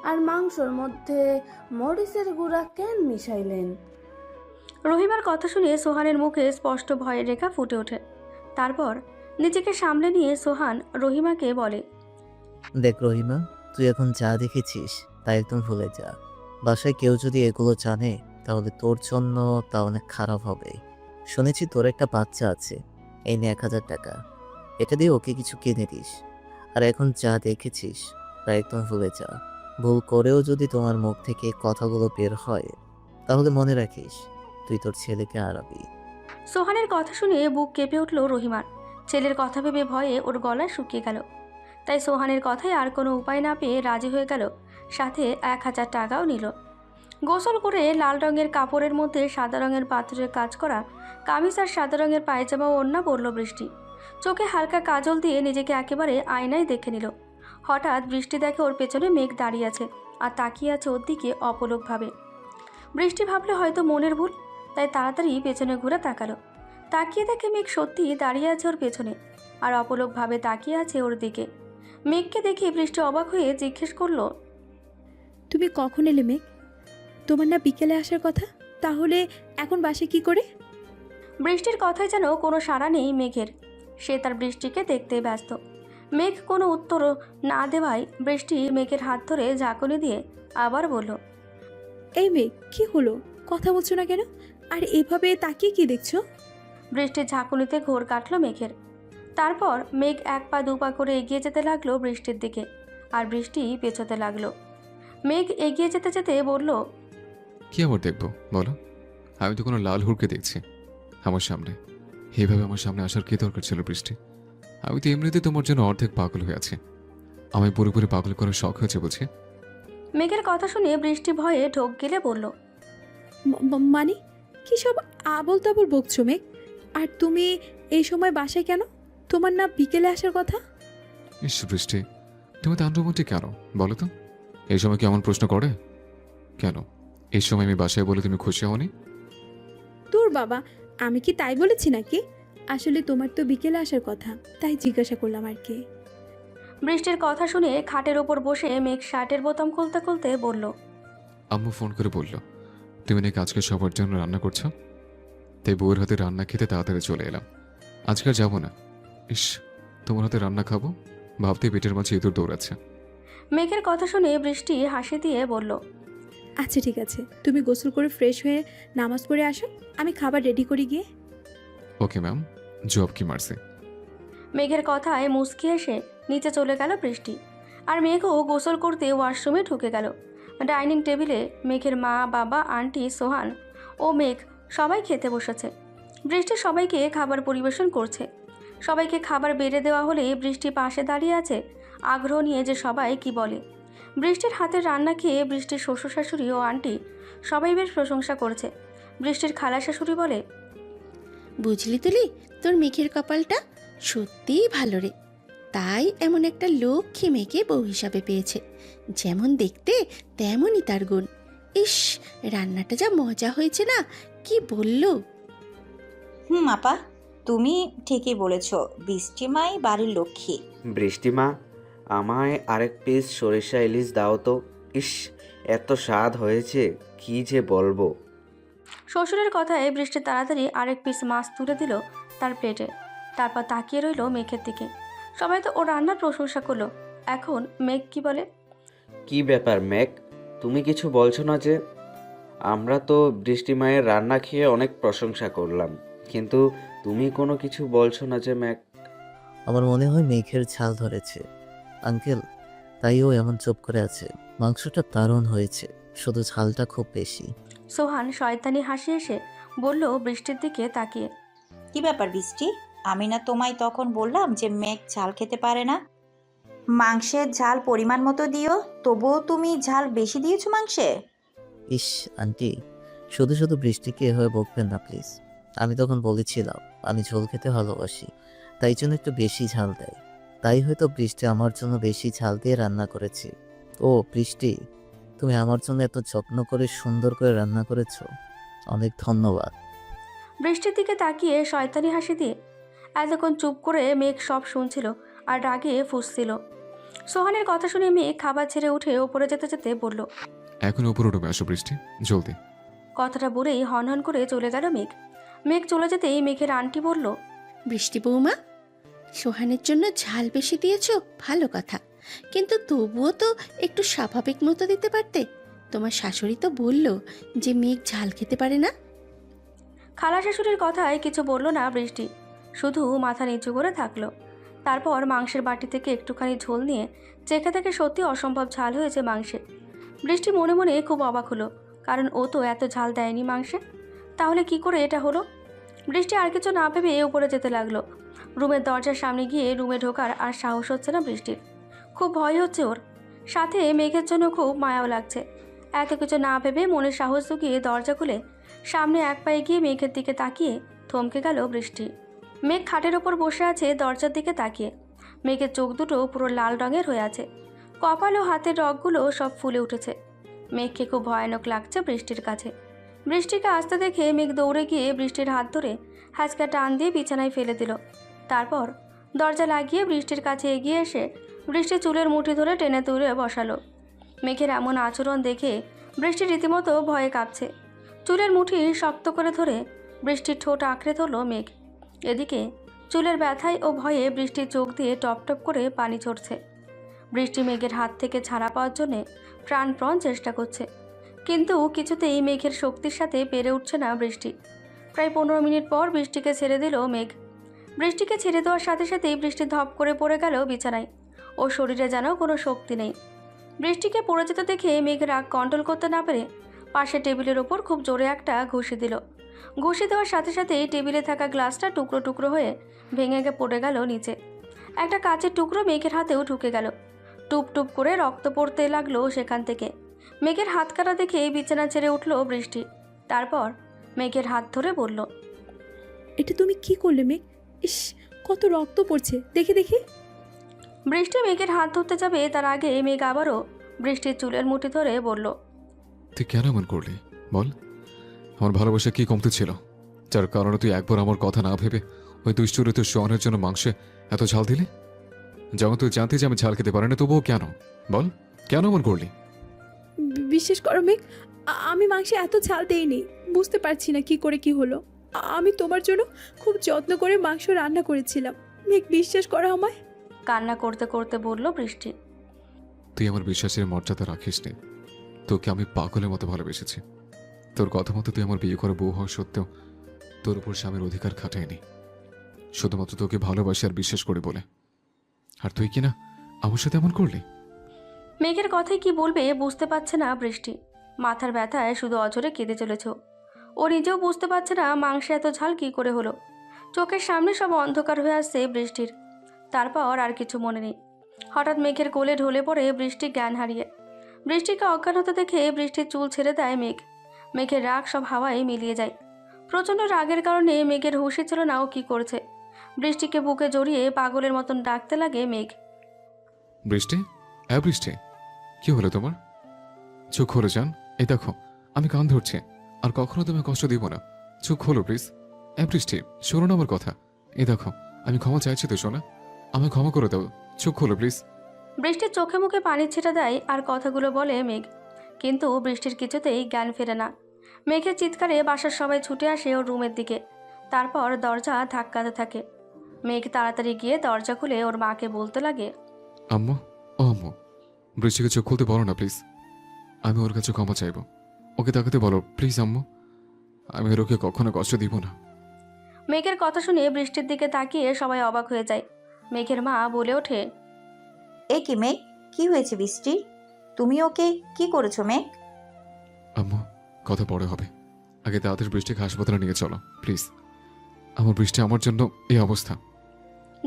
আর মাংসর মধ্যে মরিচের গুঁড়া কেন মিশাইলেন? রহিমার কথা শুনে সোহানের মুখে স্পষ্ট ভয়ের রেখা ফুটে ওঠে। তারপর নিজেকে সামলে নিয়ে সোহান রহিমাকে বলে, দেখ রহিমা, তুই এখন যা দেখেছিস তা একদম ভুলে যা। বাসায় কেউ যদি এগুলো জানে তাহলে তোর জন্য তা অনেক খারাপ হবে। শুনেছি তোর একটা বাচ্চা আছে, এই নে 1000 টাকা, এটা দিয়ে ওকে কিছু কিনে দিস। আর এখন যা দেখেছিস তা একদম ভুলে যা। ভুল করেও যদি তোমার মুখ থেকে কথাগুলো বের হয় তাহলে মনে রাখিস তুই তোর ছেলেকে হারাবি। সোহানের কথা শুনে বুক কেঁপে উঠল রহিমার। ছেলের কথা ভেবে ভয়ে ওর গলা শুকিয়ে গেল। তাই সোহানের কথায় আর কোনো উপায় না পেয়ে রাজি হয়ে গেল, সাথে 1000 টাকাও নিল। গোসল করে লাল রঙের কাপড়ের মধ্যে সাদা রঙের পাথরের কাজ করা কামিজ আর সাদা রঙের পায়জামা ও ওড়না পরল বৃষ্টি। চোখে হালকা কাজল দিয়ে নিজেকে একেবারে আয়নায় দেখে নিল। হঠাৎ বৃষ্টি দেখে ওর পেছনে মেঘ দাঁড়িয়ে আছে আর তাকিয়ে আছে ওর দিকে অপলকভাবে। বৃষ্টি ভাবলে হয়তো মনের ভুল, তাই তাড়াতাড়ি পেছনে ঘুরে তাকালো। তাকিয়ে দেখে মেঘ সত্যি দাঁড়িয়ে আছে ওর পেছনে আর অপলকভাবে তাকিয়ে আছে ওর দিকে। মেঘকে দেখে বৃষ্টি অবাক হয়ে জিজ্ঞেস করলো, তুমি কখন এলে মেঘ? তোমার না বিকেলে আসার কথা, তাহলে এখন বাসে কি করে? বৃষ্টির কথায় যেন কোনো সাড়া নেই মেঘের। সে তার বৃষ্টিকে দেখতে ব্যস্ত। মেঘ কোনো উত্তর না দেওয়ায় বৃষ্টি মেঘের হাত ধরে ঝাঁকুনি দিয়ে আবার বলল, এই মেঘ, কি হলো? কথা বলছো না কেন? আর এভাবে তাকিয়ে কি দেখছো? বৃষ্টির ঝাঁকুনিতে ঘোর কাটল মেঘের। তারপর মেঘ 1 পা 2 পা করে এগিয়ে যেতে লাগলো বৃষ্টির দিকে, আর বৃষ্টি পেছোতে লাগলো। মেঘ এগিয়ে যেতে যেতে বলল, কি আবার দেখবো বলো? আমি তো কোনো লাল হুড়কে দেখছি আমার সামনে। এইভাবে আমার সামনে আসার কি দরকার ছিল বৃষ্টি? আমি তো এমনিতে তোমার জন্য অর্ধেক পাগল হয়ে আছি। আমি পুরোপুরি পাগল করার শখ হয়েছে বুঝি? মেঘের কথা শুনে বৃষ্টি ভয়ে ঢোক গেলে বলল, মানে কি সব আবল তাবল বকছো মেঘ? আর তুমি এই সময় বাসায় কেন? তোমার না বিকেলে আসার কথা? ইস বৃষ্টি, তুমি তো আনরোমান্টিক কেন বলো তো? এই সময় কি এমন প্রশ্ন করে কেন? এই সময় আমি বাসায় বলে তুমি খুশি হওনি? তোর বাবা, আমি কি তাই বলেছি নাকি? আসলে তোমার তো বিকেলে আসার কথা, তাই জিজ্ঞাসা করলাম আর কি। বৃষ্টির কথা শুনে খাটের ওপর বসে মেঘ শার্টের বোতাম খুলতে খুলতে বলল, আম্মু ফোন করে বলল তুমি নাকি আজকে সবার জন্য রান্না করছো। তাই বউয়ের হাতে রান্না খেতে তাড়াতাড়ি চলে এলাম। আজকে আর যাবো না। ইস, তোমার হাতে রান্না খাবো ভাবতে পেটের মাঝে ইঁদুর দৌড়াচ্ছে। মেঘের কথা শুনে বৃষ্টি হাসি দিয়ে বলল, আচ্ছা ঠিক আছে, তুমি গোসল করে ফ্রেশ হয়ে নামাজ পড়ে আসো, আমি খাবার রেডি করি গিয়ে। ওকে ম্যাম, জব কি মারছে। মেঘের কথায় মুচকি এসে নিচে চলে গেল বৃষ্টি। আর মেঘও গোসল করতে ওয়াশরুমে ঢুকে গেল। ডাইনিং টেবিলে মেঘের মা, বাবা, আন্টি, সোহান ও মেঘ সবাই খেতে বসেছে। বৃষ্টি সবাইকে খাবার পরিবেশন করছে। সবাইকে খাবার বেড়ে দেওয়া হলে বৃষ্টি পাশে দাঁড়িয়ে আছে আগ্রহ নিয়ে যে সবাই কি বলে। বৃষ্টির হাতের রান্না খেয়ে বৃষ্টির শ্বশুর শাশুড়ি ও আন্টি সবাই বেশ প্রশংসা করছে। বৃষ্টির খালা শাশুড়ি বলে, বুঝলি তুলি, তোর মেঘের কপালটা সত্যিই ভালো রে। তাই এমন একটা লক্ষ্মী মেয়েকে বউ হিসাবে পেয়েছে। যেমন দেখতে তেমনই তার গুণ। ইস, রান্নাটা যা মজা হয়েছে না, কি বললো। আপা, তুমি ঠিকই বলেছ, বৃষ্টিমাই বাড়ির লক্ষ্মী। বৃষ্টিমা, আমায় আরেক পিস সরিষা ইলিশ দাও তো। ইস, এত স্বাদ হয়েছে কি যে বলবো। শ্বশুরের কথায় বৃষ্টি তাড়াতাড়ি আরেক পিস মাছ তুলে দিল তার প্লেটে। তারপর তাকিয়ে রইল মেঘের দিকে। সবাই তো ওর রান্নার প্রশংসা করলো, এখন মেঘ কি বলে? কি ব্যাপার মেঘ, তুমি কিছু বলছো না যে? আমরা তো বৃষ্টি মায়ের রান্না খেয়ে অনেক প্রশংসা করলাম, কিন্তু তুমি কোনো কিছু বলছো না যে মেঘ? আমার মনে হয় মেঘের ঝাল ধরেছে আঙ্কেল, তাই ও এমন চুপ করে আছে। মাংসটা দারুণ হয়েছে, শুধু ঝালটা খুব বেশি। সোহান শয়তানি হাসি এসে বলল বৃষ্টির দিকে তাকিয়ে, কি ব্যাপার বৃষ্টি, আমি না তোমায় তখন বললাম যে মেঘ ঝাল খেতে পারে না? মাংসের ঝাল পরিমাণ মতো দিও, তবুও তুমি ঝাল বেশি দিয়েছো মাংসে। ইস আন্টি, শুধু শুধু বৃষ্টিকে এভাবে বকবেন না প্লিজ। আমি তখন বলেছিলাম আমি ঝোল খেতে ভালোবাসি, তাই জন্য একটু বেশি ঝাল দেয়। তাই হয়তো বৃষ্টি আমার জন্য বেশি ঝাল দিয়ে রান্না করেছে। ও বৃষ্টি, তুমি আমার জন্য এত যত্ন করে সুন্দর করে রান্না করেছো, অনেক ধন্যবাদ। বৃষ্টির দিকে তাকিয়ে শয়তানি হাসি দিয়ে এতক্ষণ চুপ করে মেঘ সব শুনছিল আর রাগে ফুঁসছিল। সোহানের কথা শুনে মেঘ খাবার ছেড়ে উঠে ওপরে যেতে যেতে বলল, এখন উপরে উঠে আসো বৃষ্টি, জলদি। কথাটা বলেই হনহন করে চলে গেল মেঘ। মেঘ চলে যেতেই মেঘের আন্টি বলল, বৃষ্টি বৌমা, সোহানের জন্য ঝাল বেশি দিয়েছো ভালো কথা, কিন্তু তবুও তো একটু স্বাভাবিক মতো দিতে পারতে। তোমার শাশুড়ি তো বলল যে মেঘ ঝাল খেতে পারে না। খালা শাশুড়ির কথায় কিছু বলল না বৃষ্টি, শুধু মাথা নিচু করে থাকলো। তারপর মাংসের বাটি থেকে একটুখানি ঝোল নিয়ে চেখে থেকে সত্যি অসম্ভব ঝাল হয়েছে মাংসে। বৃষ্টি মনে মনে খুব অবাক হলো, কারণ ও তো এত ঝাল দেয়নি মাংসে। তাহলে কি করে এটা হলো? বৃষ্টি আর কিছু না ভেবে উপরে যেতে লাগলো। রুমের দরজার সামনে গিয়ে রুমে ঢোকার আর সাহস হচ্ছে না বৃষ্টির। খুব ভয় হচ্ছে ওর, সাথে মেঘের জন্য খুব মায়াও লাগছে। এত কিছু না ভেবে মনের সাহস জুগিয়ে দরজা খুলে সামনে এক পায়ে গিয়ে মেঘের দিকে তাকিয়ে থমকে গেল বৃষ্টি। মেঘ খাটের ওপর বসে আছে দরজার দিকে তাকিয়ে। মেঘের চোখ দুটো পুরো লাল রঙের হয়ে আছে, কপাল ও হাতের রগগুলো সব ফুলে উঠেছে। মেঘকে খুব ভয়ানক লাগছে বৃষ্টির কাছে। বৃষ্টিকে আসতে দেখে মেঘ দৌড়ে গিয়ে বৃষ্টির হাত ধরে হ্যাঁচকা টান দিয়ে বিছানায় ফেলে দিল। তারপর দরজা লাগিয়ে বৃষ্টির কাছে এগিয়ে এসে বৃষ্টির চুলের মুঠি ধরে টেনে তুলে বসালো। মেঘের এমন আচরণ দেখে বৃষ্টি রীতিমতো ভয়ে কাঁপছে। চুলের মুঠি শক্ত করে ধরে বৃষ্টির ঠোঁট আঁকড়ে ধরল মেঘ। এদিকে চুলের ব্যথায় ও ভয়ে বৃষ্টির চোখ দিয়ে টপ টপ করে পানি ঝরছে। বৃষ্টি মেঘের হাত থেকে ছাড়া পাওয়ার জন্যে প্রাণপণ চেষ্টা করছে, কিন্তু কিছুতেই মেঘের শক্তির সাথে পেরে উঠছে না বৃষ্টি। প্রায় 15 মিনিট পর বৃষ্টিকে ছেড়ে দিল মেঘ। বৃষ্টিকে ছেড়ে দেওয়ার সাথে সাথেই বৃষ্টি ধপ করে পড়ে গেল বিছানায়। ওর শরীরে যেন কোনো শক্তি নেই। বৃষ্টিকে পড়ে যেতে দেখে মেঘ রাগ কন্ট্রোল করতে না পেরে পাশে টেবিলের ওপর খুব জোরে একটা ঘুষি দিল। ঘুষি দেওয়ার সাথে সাথেই টেবিলে থাকা গ্লাসটা টুকরো টুকরো হয়ে ভেঙে পড়ে গেল নিচে। একটা কাচের টুকরো মেঘের হাতেও ঢুকে গেল। টুপ টুপ করে রক্ত পড়তে লাগলো সেখান থেকে। মেঘের হাত কাটা দেখে বিছানা ছেড়ে উঠল বৃষ্টি। তারপর মেঘের হাত ধরে বলল, এটা তুমি কি করলে মেঘ? ইস, কত রক্ত পড়ছে, দেখে দেখে। বৃষ্টি মেঘের হাত ধরতে যাবে তার আগে মেঘ আবারও বৃষ্টির চুলের মুঠি ধরে বলল, তুই কেন এমন করলি বল? আমার ভালোবাসা কি কমতে ছিল যার কারণে তুই একবার আমার কথা না ভেবে ওই দুশ্চরিত্র শোয়ানোর জন্য মাংসে এত ঝাল দিলি? যখন তুই জানতি যে আমি ঝাল খেতে পারি না, তবুও কেন বল, কেন এমন করলি? বিশ্বাস করো মেঘ, আমি মাংসে এত ঝাল দেইনি। বুঝতে পারছি না কি করে কি হলো। আমি তোমার জন্য খুব যত্ন করে মাংস রান্না করেছিলাম মেঘ, বিশ্বাস করো আমায়। কান্না করতে করতে বলল বৃষ্টি। তুই আমার বিশ্বাসের মর্যাদা রাখিস নি। তোকে আমি পাগলের মতো ভালোবেসেছি। তোর কথা মতো তুই আমার বিয়ে করে বউ হওয়া সত্ত্বেও তোর উপর স্বামীর অধিকার খাটায়নি, শুধুমাত্র তোকে ভালোবাসি আর বিশ্বাস করে বলে। আর তুই কি না আমার সাথে এমন করলি? মেঘের কথায় কি বলবে বুঝতে পারছে না বৃষ্টি। মাথার ব্যথায় শুধু অঝরে কেঁদে চলেছে। ও নিজেও বুঝতে পারছে না মাংসে এত ঝাল কি করে হলো। চোখের সামনে সব অন্ধকার হয়ে আসছে বৃষ্টির। তারপর আর কিছু মনে নেই। হঠাৎ মেঘের কোলে ঢলে পড়ে বৃষ্টি জ্ঞান হারিয়ে। বৃষ্টিকে অজ্ঞান হতে দেখে বৃষ্টির চুল ছেড়ে দেয় মেঘ। মেঘের রাগ সব হাওয়ায় মিলিয়ে যায়। প্রচণ্ড রাগের কারণে মেঘের হুঁশই ছিল না ও কী করছে। বৃষ্টিকে বুকে জড়িয়ে পাগলের মতন ডাকতে লাগে মেঘ। বৃষ্টি, হ্যাঁ বৃষ্টি, কি হলো তোমার? চোখ খোলো জান, এই দেখো আমি কান ধরছি, আর কখনো তোমায় কষ্ট দিব না। চোখ খোলো প্লিজ। হ্যাঁ বৃষ্টি, শোনো না আমার কথা। এই দেখো আমি ক্ষমা চাইছি তো সোনা, আমায় ক্ষমা করে দাও। চোখ খোলো প্লিজ। বৃষ্টির চোখে মুখে পানির ছিটা দেয় আর কথাগুলো বলে মেঘ, কিন্তু বৃষ্টির কিছুতেই জ্ঞান ফেরে না। মেঘের চিৎকারে বাসার সবাই ছুটে আসে ওর রুমের দিকে। তারপর দরজা ধাক্কাতে থাকে। মেঘ তাড়াতাড়ি গিয়ে দরজা খুলে ওর মাকে বলতে লাগে, আম্মু, ও আম্মু, বৃষ্টিকে চোখ খুলতে বলো না প্লিজ। আমি ওর কাছে ক্ষমা চাইব, ওকে তাকাতে বলো প্লিজ আম্মু। আমি ওর ওকে কখনো কষ্ট দিব না। মেঘের কথা শুনে বৃষ্টির দিকে তাকিয়ে সবাই অবাক হয়ে যায়। মেঘের মা বলে ওঠে, এ কি মেঘ, কি হয়েছে বৃষ্টির? তুমি ওকে কি করেছো মেঘ? আম্মু, কথা পরে হবে, আগে তাড়াতাড়ি বৃষ্টিকে হাসপাতালে নিয়ে চলো প্লিজ। আমার বৃষ্টি আমার জন্য এই অবস্থা।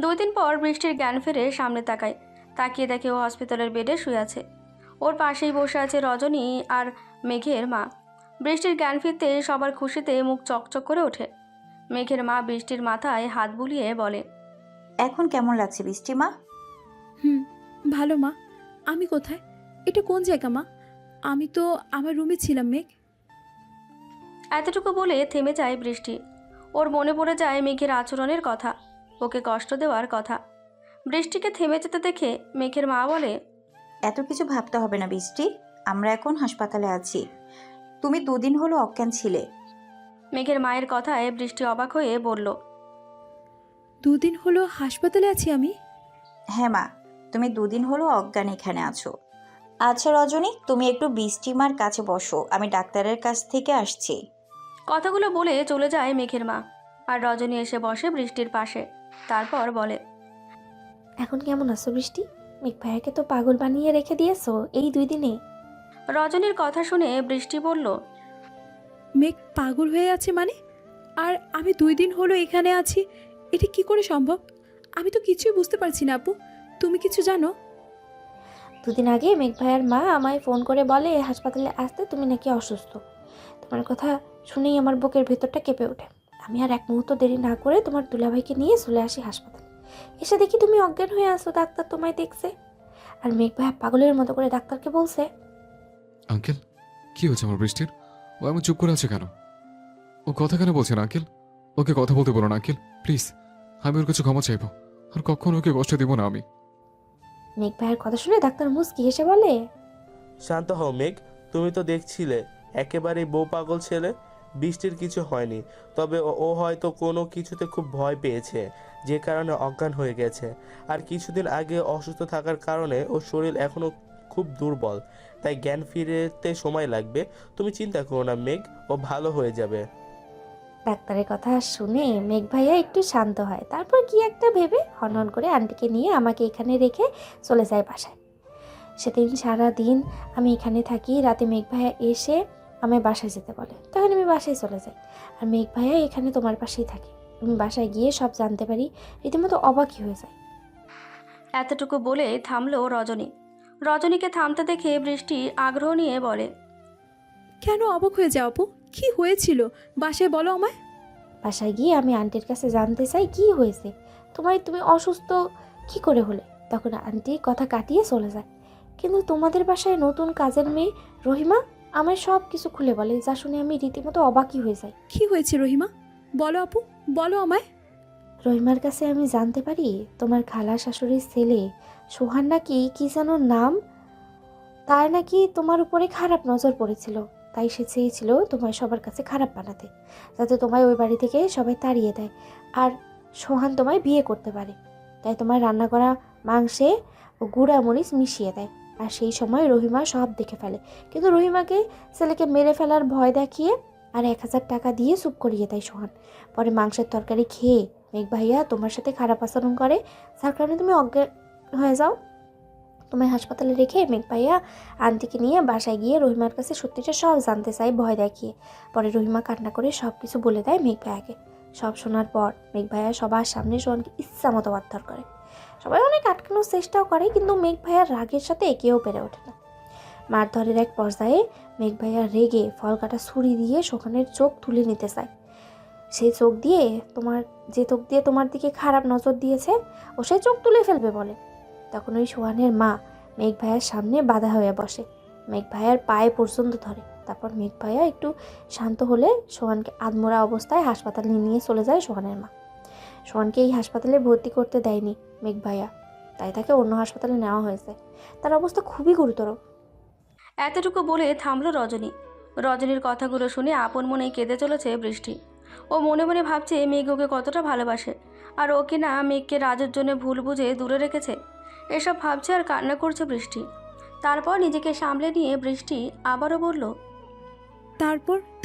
2 দিন পর বৃষ্টির জ্ঞান ফেরে সামনে তাকায়। তাকিয়ে দেখে ও হসপিটালের বেডে শুয়ে আছে। ওর পাশেই বসে আছে রজনী আর মেঘের মা। বৃষ্টির জ্ঞান ফিরতে সবার খুশিতে মুখ চকচক করে ওঠে। মেঘের মা বৃষ্টির মাথায় হাত বুলিয়ে বলে, এখন কেমন লাগছে বৃষ্টি মা? ভালো মা। আমি কোথায়? এটা কোন জায়গা মা? আমি তো আমার রুমে ছিলাম মেঘ। এতটুকু বলে থেমে যায় বৃষ্টি। ওর মনে পড়ে যায় মেঘের আচরণের কথা, ওকে কষ্ট দেওয়ার কথা। বৃষ্টিকে থেমে যেতে দেখে মেঘের মা বলে, এত কিছু ভাবতে হবে না বৃষ্টি, আমরা এখন হাসপাতালে আছি। তুমি 2 দিন হলো অজ্ঞান ছিলে। মেঘের মায়ের কথায় বৃষ্টি অবাক হয়ে বলল, 2 দিন হলো হাসপাতালে আছি আমি? হ্যাঁ মা, তুমি 2 দিন হলো অজ্ঞান এখানে আছো। আচ্ছা রজনী, তুমি একটু বৃষ্টিমার কাছে বসো, আমি ডাক্তারের কাছ থেকে আসছি। কথাগুলো বলে চলে যায় মেঘের মা। আর রজনী এসে বসে বৃষ্টির পাশে। তারপর বলে, এখন কেমন আছো বৃষ্টি? মেঘ ভাইয়াকে তো পাগল বানিয়ে রেখে দিয়েছো এই 2 দিনে। রজনীর কথা শুনে বৃষ্টি বলল, মেঘ পাগল হয়ে আছে মানে? আর আমি 2 দিন হলো এখানে আছি, এটা কি করে সম্ভব? আমি তো কিছুই বুঝতে পারছি না আপু, তুমি কিছু জানো? 2 দিন আগে মেঘ ভাইয়ার মা আমায় ফোন করে বলে হাসপাতালে আসতে, তুমি নাকি অসুস্থ। তোমার কথা শুনেই আমার বুকের ভেতরটা কেঁপে ওঠে। আমি আর এক মুহূর্ত দেরি না করে তোমার দুলাভাইকে নিয়ে চলে আসি হাসপাতালে। এসে দেখি তুমি অজ্ঞান হয়ে আসো, ডাক্তার তোমায় দেখছে। আর মেঘ ভাইয়া পাগলের মতো করে ডাক্তারকে বলছে, আঙ্কেল, কি হয়েছে আমার বৃষ্টির? ও এমন চুপ করে আছে কেন? ও কথা কেন বলছে না আঙ্কেল? ওকে কথা বলতে বলো না আঙ্কেল, প্লিজ। আমি ওর কাছে ক্ষমা চাইবো, আর কখনো ওকে কষ্ট দিব না আমি। মেঘ ভাইয়ের কথা শুনে ডাক্তার মুচকি হেসে বলে, শান্ত হও মেঘ, তুমি তো দেখছিলে একেবারেই বউ পাগল ছেলে। বৃষ্টির কিছু হয়নি, তবে ও হয়তো কোনো কিছুতে খুব ভয় পেয়েছে, যে কারণে অজ্ঞান হয়ে গেছে। আর কিছুদিন আগে অসুস্থ থাকার কারণে ওর শরীর এখনো খুব দুর্বল, তাই জ্ঞান ফিরতে সময় লাগবে। তুমি চিন্তা করো না মেঘ, ও ভালো হয়ে যাবে। ডাক্তারের কথা শুনে মেঘ ভাইয়া একটু শান্ত হয়। তারপর কি একটা ভেবে হনহন করে আন্টিকে নিয়ে আমাকে এখানে রেখে চলে যায় বাসায়। সেদিন সারা দিন আমি এখানে থাকি। রাতে মেঘ ভাইয়া এসে আমায় বাসায় যেতে বলে, তখন আমি বাসায় চলে যাই। আর মেঘ ভাইয়া এখানে তোমার পাশেই থাকে। আমি বাসায় গিয়ে সব জানতে পারি, রীতিমতো অবাকই হয়ে যায়। এতটুকু বলে থামলো রজনী। রজনীকে থামতে দেখে বৃষ্টি আগ্রহ নিয়ে বলে, কেন অবাক হয়ে যাও আপু? কি হয়েছিল বাসায় বলো আমায়। বাসায় গিয়ে আমি আন্টির কাছে জানতে চাই কি হয়েছে, তুমি অসুস্থ কি করে হলে। তখন আন্টি কথা কাটিয়ে চলে যায়। কিন্তু তোমাদের বাসায় নতুন কাজের মেয়ে রহিমা আমায় সব কিছু খুলে বলে, যা শুনে আমি রীতিমতো অবাকই হয়ে যাই। কি হয়েছে রহিমা? বলো আপু, বলো আমায়। রহিমার কাছে আমি জানতে পারি তোমার খালা শাশুড়ির ছেলে সোহান নাকি কি যেন নাম, তার নাকি তোমার উপরে খারাপ নজর পড়েছিল। তাই সে চেয়েছিল তোমায় সবার কাছে খারাপ বানাতে, যাতে তোমায় ওই বাড়ি থেকে সবাই তাড়িয়ে দেয় আর সোহান তোমায় বিয়ে করতে পারে। তাই তোমার রান্না করা মাংসে গুঁড়া মরিচ মিশিয়ে দেয়। আর সেই সময় রহিমা সব দেখে ফেলে, কিন্তু রহিমাকে ছেলেকে মেরে ফেলার ভয় দেখিয়ে আর 1000 টাকা দিয়ে চুপ করিয়ে দেয় সোহান। পরে মাংসের তরকারি খেয়ে মেঘ ভাইয়া তোমার সাথে খারাপ আচরণ করে, যার কারণে তুমি অজ্ঞান হয়ে যাও। তোমায় হাসপাতালে রেখে মেঘ ভাইয়া আন্টিকে নিয়ে বাসায় গিয়ে রহিমার কাছে সত্যিটা সব জানতে চাই ভয় দেখিয়ে। পরে রহিমা কান্না করে সব কিছু বলে দেয় মেঘ ভাইয়াকে। সব শোনার পর মেঘ ভাইয়া সবার সামনে সোহানকে ইচ্ছা মতো মারধর করে। সবাই অনেক আটকানোর চেষ্টাও করে, কিন্তু মেঘ ভাইয়ার রাগের সাথে কেউ পেরে ওঠে না। মারধরের এক পর্যায়ে মেঘ ভাইয়া রেগে ফল কাটা ছুরি দিয়ে সোহানের চোখ তুলে নিতে চায়। সেই চোখ দিয়ে তোমার দিকে খারাপ নজর দিয়েছে, ও সেই চোখ তুলে ফেলবে বলে। তখন ওই সোহানের মা মেঘ ভাইয়ার সামনে বাধা হয়ে বসে, মেঘ ভাইয়ার পায়ে পর্যন্ত ধরে। তারপর মেঘ ভাইয়া একটু শান্ত হলে সোহানকে আধমরা অবস্থায় হাসপাতালে নিয়ে চলে যায় সোহানের মা। সোহানকে এই হাসপাতালে ভর্তি করতে দেয়নি মেঘ ভাইয়া, তাই তাকে অন্য হাসপাতালে নেওয়া হয়েছে। তার অবস্থা খুবই গুরুতর। এতটুকু বলে থামলো রজনী। রজনীর কথাগুলো শুনে আপন মনেই কেঁদে চলেছে বৃষ্টি। ও মনে মনে ভাবছে মেঘ ওকে কতটা ভালোবাসে, আর ওকে না মেঘকে রাজুর জন্য ভুল বুঝে দূরে রেখেছে। এসব ভাবছে আর কান্না করছে বৃষ্টি। তারপর নিজেকে সামলে নিয়ে বৃষ্টি আবারও বলল,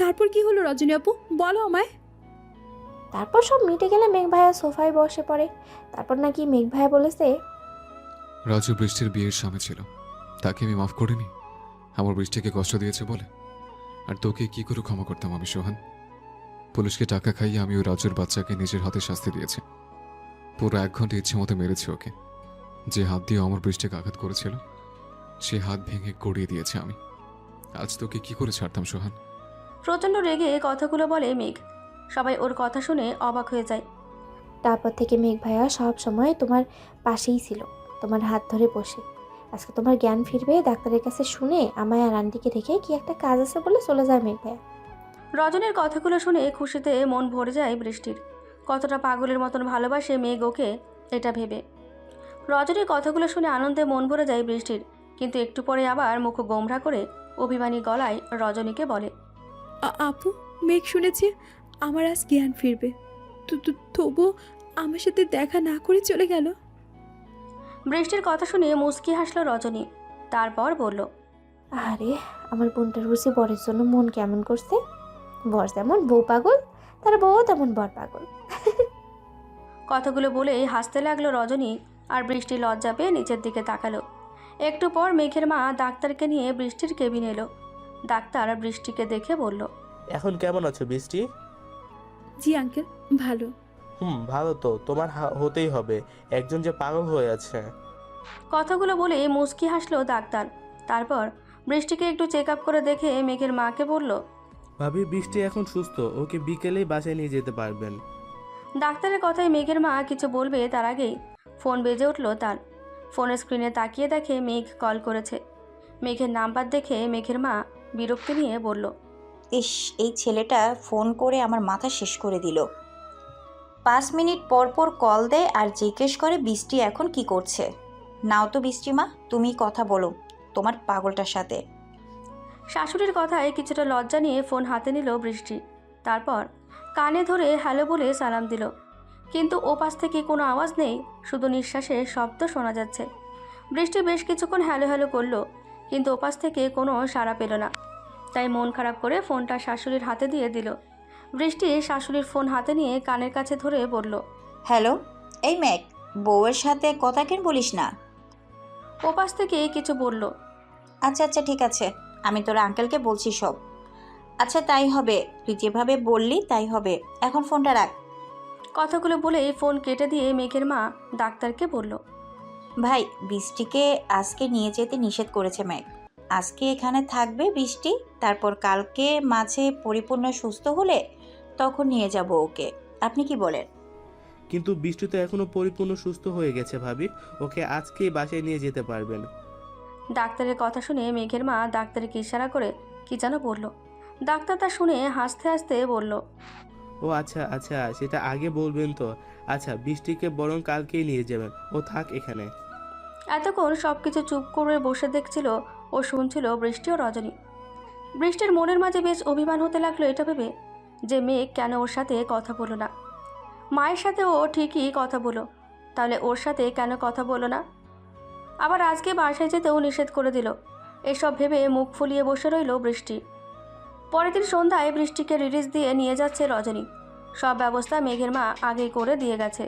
তারপর কি হলো রজনী আপু, বলো আমায়। তারপর সব মিটে গেলে মেঘ ভাইয়া সোফায় বসে পড়ে। তারপর নাকি মেঘ ভাইয়া বলেছে, রাজু বৃষ্টির বিয়ের স্বামী ছিল, তাকে আমি মাফ করিনি। আমার বৃষ্টিকে কষ্ট দিয়েছে বলে। আর তোকে কি করে ক্ষমা করতাম আমি সোহান? পুলিশকে টাকা খাইয়ে আমি ওই রাজুর বাচ্চাকে নিজের হাতে শাস্তি দিয়েছি। পুরো 1 ঘন্টা ইচ্ছে মতো মেরেছি ওকে। যে হাত দিয়ে আমার বৃষ্টিকে আঘাত করেছিল, সে হাত ভেঙে গড়িয়ে দিয়েছে আমি। আজ তোকে কি করে ছাড়তাম সোহান? প্রচণ্ড রেগে কথাগুলো বলে মেঘ। সবাই ওর কথা শুনে অবাক হয়ে যায়। তারপর থেকে মেঘ ভাইয়া সব সময় তোমার পাশেই ছিল, তোমার হাত ধরে বসে। আজকে তোমার জ্ঞান ফিরবে ডাক্তারের কাছে শুনে আমায় আর আন্টিকে রেখে কি একটা কাজ আছে বলে চলে যায় মেঘ ভাইয়া। রজনীর কথাগুলো শুনে খুশিতে মন ভরে যায় বৃষ্টির। কতটা পাগলের মতন ভালোবাসে মেঘ ওকে, এটা ভেবে। রজনীর কথাগুলো শুনে আনন্দে মন ভরে যায় বৃষ্টির, কিন্তু একটু পরে আবার মুখ গোমরা করে অভিমানী গলায় রজনীকে বলে, আপু, মেঘ শুনেছে আমার আজ জ্ঞান ফিরবে, তবু আমার সাথে দেখা না করে চলে গেল। বৃষ্টির কথা শুনে মুচকি হাসল রজনী। তারপর বলল, আরে আমার বোনটা রুচি বরের জন্য মন কেমন করছে। বর যেমন বউ পাগল, তার বউ তেমন বর পাগল। কথাগুলো বলেই হাসতে লাগলো রজনী। আর বৃষ্টি লজ্জা পেয়ে নিচের দিকে তাকালো। একটু পর মেঘের মা ডাক্তারকে নিয়ে বৃষ্টির কেবিনে এলো। ডাক্তার বৃষ্টিকে দেখে বলল, এখন কেমন আছো বৃষ্টি? জি আঙ্কেল, ভালো। ভালো তো, তোমার হতেই হবে, একজন যে পাগল হয়ে আছে। কথাগুলো বলে মুচকি হাসলো ডাক্তার। তারপর বৃষ্টিকে একটু চেক আপ করে দেখে মেঘের মাকে বলল, ভাবি বৃষ্টি এখন সুস্থ, ওকে বিকেলেই বাসায় নিয়ে যেতে পারবেন। ডাক্তারের কথায় মেঘের মা কিছু বলবে তার আগেই ফোন বেজে উঠল তার। ফোনের স্ক্রিনে তাকিয়ে দেখে মেঘ কল করেছে। মেঘের নাম্বার দেখে মেঘের মা বিরক্তি নিয়ে বলল, ইস, এই ছেলেটা ফোন করে আমার মাথা শেষ করে দিল। 5 মিনিট পর পর কল দেয় আর জিজ্ঞেস করে বৃষ্টি এখন কি করছে। নাও তো বৃষ্টি মা, তুমি কথা বলো তোমার পাগলটার সাথে। শাশুড়ির কথায় কিছুটা লজ্জা নিয়ে ফোন হাতে নিল বৃষ্টি। তারপর কানে ধরে হ্যালো বলে সালাম দিল। কিন্তু ওপাশ থেকে কোনো আওয়াজ নেই, শুধু নিঃশ্বাসের শব্দ শোনা যাচ্ছে। বৃষ্টি বেশ কিছুক্ষণ হ্যালো হ্যালো করলো, কিন্তু ওপাশ থেকে কোনো সাড়া পেল না। তাই মন খারাপ করে ফোনটা শাশুড়ির হাতে দিয়ে দিল। বৃষ্টি শাশুড়ির ফোন হাতে নিয়ে কানের কাছে ধরে বলল, হ্যালো, এই মেঘ, বউয়ের সাথে কথা কেন বলিস না? ওপাশ থেকে কিছু বলল। আচ্ছা আচ্ছা ঠিক আছে, আমি তোর আঙ্কেলকে বলছি সব। আচ্ছা তাই হবে, তুই যেভাবে বললি তাই হবে, এখন ফোনটা রাখ। কথাগুলো বলে ফোন কেটে দিয়ে মেঘের মা ডাক্তারকে বলল, ভাই, বৃষ্টিকে আজকে নিয়ে যেতে নিষেধ করেছে মেঘ। আজকে এখানে থাকবে বৃষ্টি, তারপর কালকে মাঝে পরিপূর্ণ সুস্থ হলে তখন নিয়ে যাব ওকে। আপনি কি বলেন? কিন্তু বৃষ্টি তো এখনো পরিপূর্ণ সুস্থ হয়ে গেছে ভাবি, ওকে আজকেই বাসায় নিয়ে যেতে পারবেন। ডাক্তারের কথা শুনে মেঘের মা ডাক্তারকে ইশারা করে কি যেন বলল। ডাক্তার তা শুনে হাসতে হাসতে বলল, ও আচ্ছা আচ্ছা, সেটা আগে বলবেন তো। আচ্ছা, বৃষ্টিকে বরং কালকেই নিয়ে যাবেন, ও থাক এখানে। এতক্ষণ সব কিছু চুপ করে বসে দেখছিল ও শুনছিল বৃষ্টি ও রজনী। বৃষ্টির মনের মাঝে বেশ অভিমান হতে লাগলো এটা ভেবে যে মেঘ কেন ওর সাথে কথা বলো না। মায়ের সাথে ও ঠিকই কথা বলো, তাহলে ওর সাথে কেন কথা বলো না? আবার আজকে বাসায় যেতেও নিষেধ করে দিল। এসব ভেবে মুখ ফুলিয়ে বসে রইল বৃষ্টি। পরের দিন সন্ধ্যায় বৃষ্টিকে রিলিজ দিয়ে নিয়ে যাচ্ছে রজনী। সব ব্যবস্থা মেঘের মা আগেই করে দিয়ে গেছে।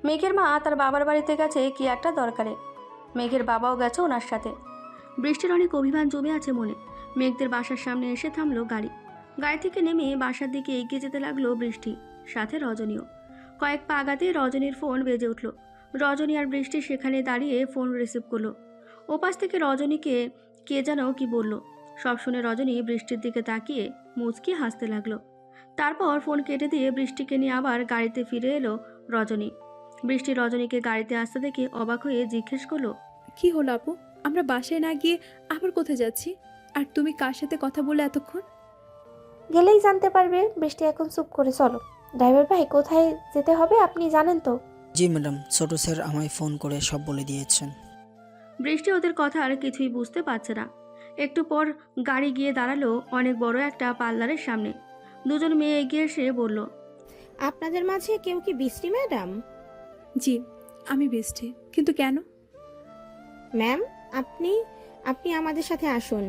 মেঘের মা তার বাবার বাড়িতে গেছে কি একটা দরকারে। মেঘের বাবাও গেছে ওনার সাথে। বৃষ্টির অনেক অভিমান জমে আছে মনে। মেঘদের বাসার সামনে এসে থামলো গাড়ি। গাড়ি থেকে নেমে বাসার দিকে এগিয়ে যেতে লাগলো বৃষ্টি, সাথে রজনীও। কয়েক পা আগাতে রজনীর ফোন বেজে উঠল। রজনী আর বৃষ্টি সেখানে দাঁড়িয়ে ফোন রিসিভ করলো। ওপাশ থেকে রজনীকে কে যেন কি বলল। সব শুনে রজনী বৃষ্টির দিকে তাকিয়ে মুচকি হাসতে লাগলো। তারপর ফোন কেটে দিয়ে বৃষ্টিকে নিয়ে আবার গাড়িতে ফিরে এলো রজনী। বৃষ্টি রজনীকে গাড়িতে আসতে দেখে অবাক হয়ে জিজ্ঞেস করলো, কি হলো আপু, আমরা বাসায় না গিয়ে আবার কোথায় যাচ্ছি? আর তুমি কার সাথে কথা বলে এতক্ষণ? গেলেই জানতে পারবে। বৃষ্টি এখন চুপ করে চলো। ড্রাইভার ভাই, কোথায় যেতে হবে আপনি জানেন তো? জি ম্যাডাম, ছোট স্যার আমায় ফোন করে সব বলে দিয়েছেন। বৃষ্টি ওদের কথা আর কিছুই বুঝতে পারছে না। একটু পর গাড়ি গিয়ে দাঁড়ালো অনেক বড় একটা পার্লারের সামনে। দুজন মেয়ে এগিয়ে এসে বলল, আপনাদের মাঝে কেউ কি বৃষ্টি ম্যাডাম? জি, আমি বৃষ্টি। কিন্তু কেন? ম্যাম, আপনি আপনি আমাদের সাথে আসুন।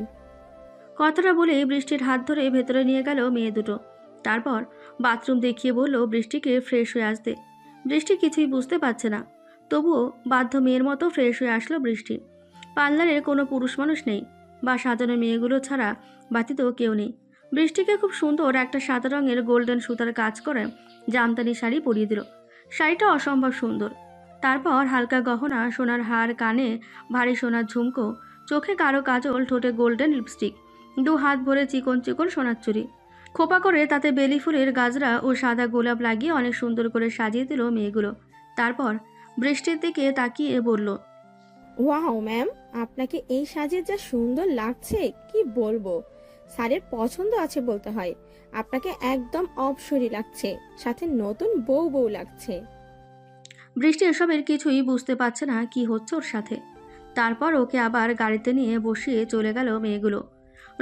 কথাটা বলে বৃষ্টির হাত ধরে ভেতরে নিয়ে গেল মেয়ে দুটো। তারপর বাথরুম দেখিয়ে বলল বৃষ্টিকে ফ্রেশ হয়ে আসতে। বৃষ্টি কিছুই বুঝতে পারছে না, তবুও বাধ্য মেয়ের মতো ফ্রেশ হয়ে আসলো বৃষ্টি। পার্লারে কোনো পুরুষ মানুষ নেই, বা সাজানো মেয়েগুলো ছাড়া বাতিতেও কেউ নেই। বৃষ্টিকে খুব সুন্দর একটা সাদা রঙের গোল্ডেন সুতার কাজ করে জামদানি শাড়ি পরিয়ে দিল। শাড়িটা অসম্ভব সুন্দর। তারপর হালকা গহনা, সোনার হার, কানে ভারী সোনার ঝুমকো, চোখে কারো কাজল, ঠোঁটে গোল্ডেন লিপস্টিক, 2 হাত ভরে চিকন চিকন সোনার চুড়ি, খোপা করে তাতে বেলি ফুলের গাজরা ও সাদা গোলাপ লাগিয়ে অনেক সুন্দর করে সাজিয়ে দিল মেয়েগুলো। তারপর বৃষ্টির দিকে তাকিয়ে বলল, ওয়াও ম্যাম, আপনাকে এই সাজে যা সুন্দর লাগছে কি বলবো। স্যারের পছন্দ আছে বলতে হয়। আপনাকে একদম অপসরি লাগছে, সাথে নতুন বউ বউ লাগছে। বৃষ্টি এসবের কিছুই বুঝতে পারছে না কি হচ্ছে ওর সাথে। তারপর ওকে আবার গাড়িতে নিয়ে বসিয়ে চলে গেল মেয়েগুলো।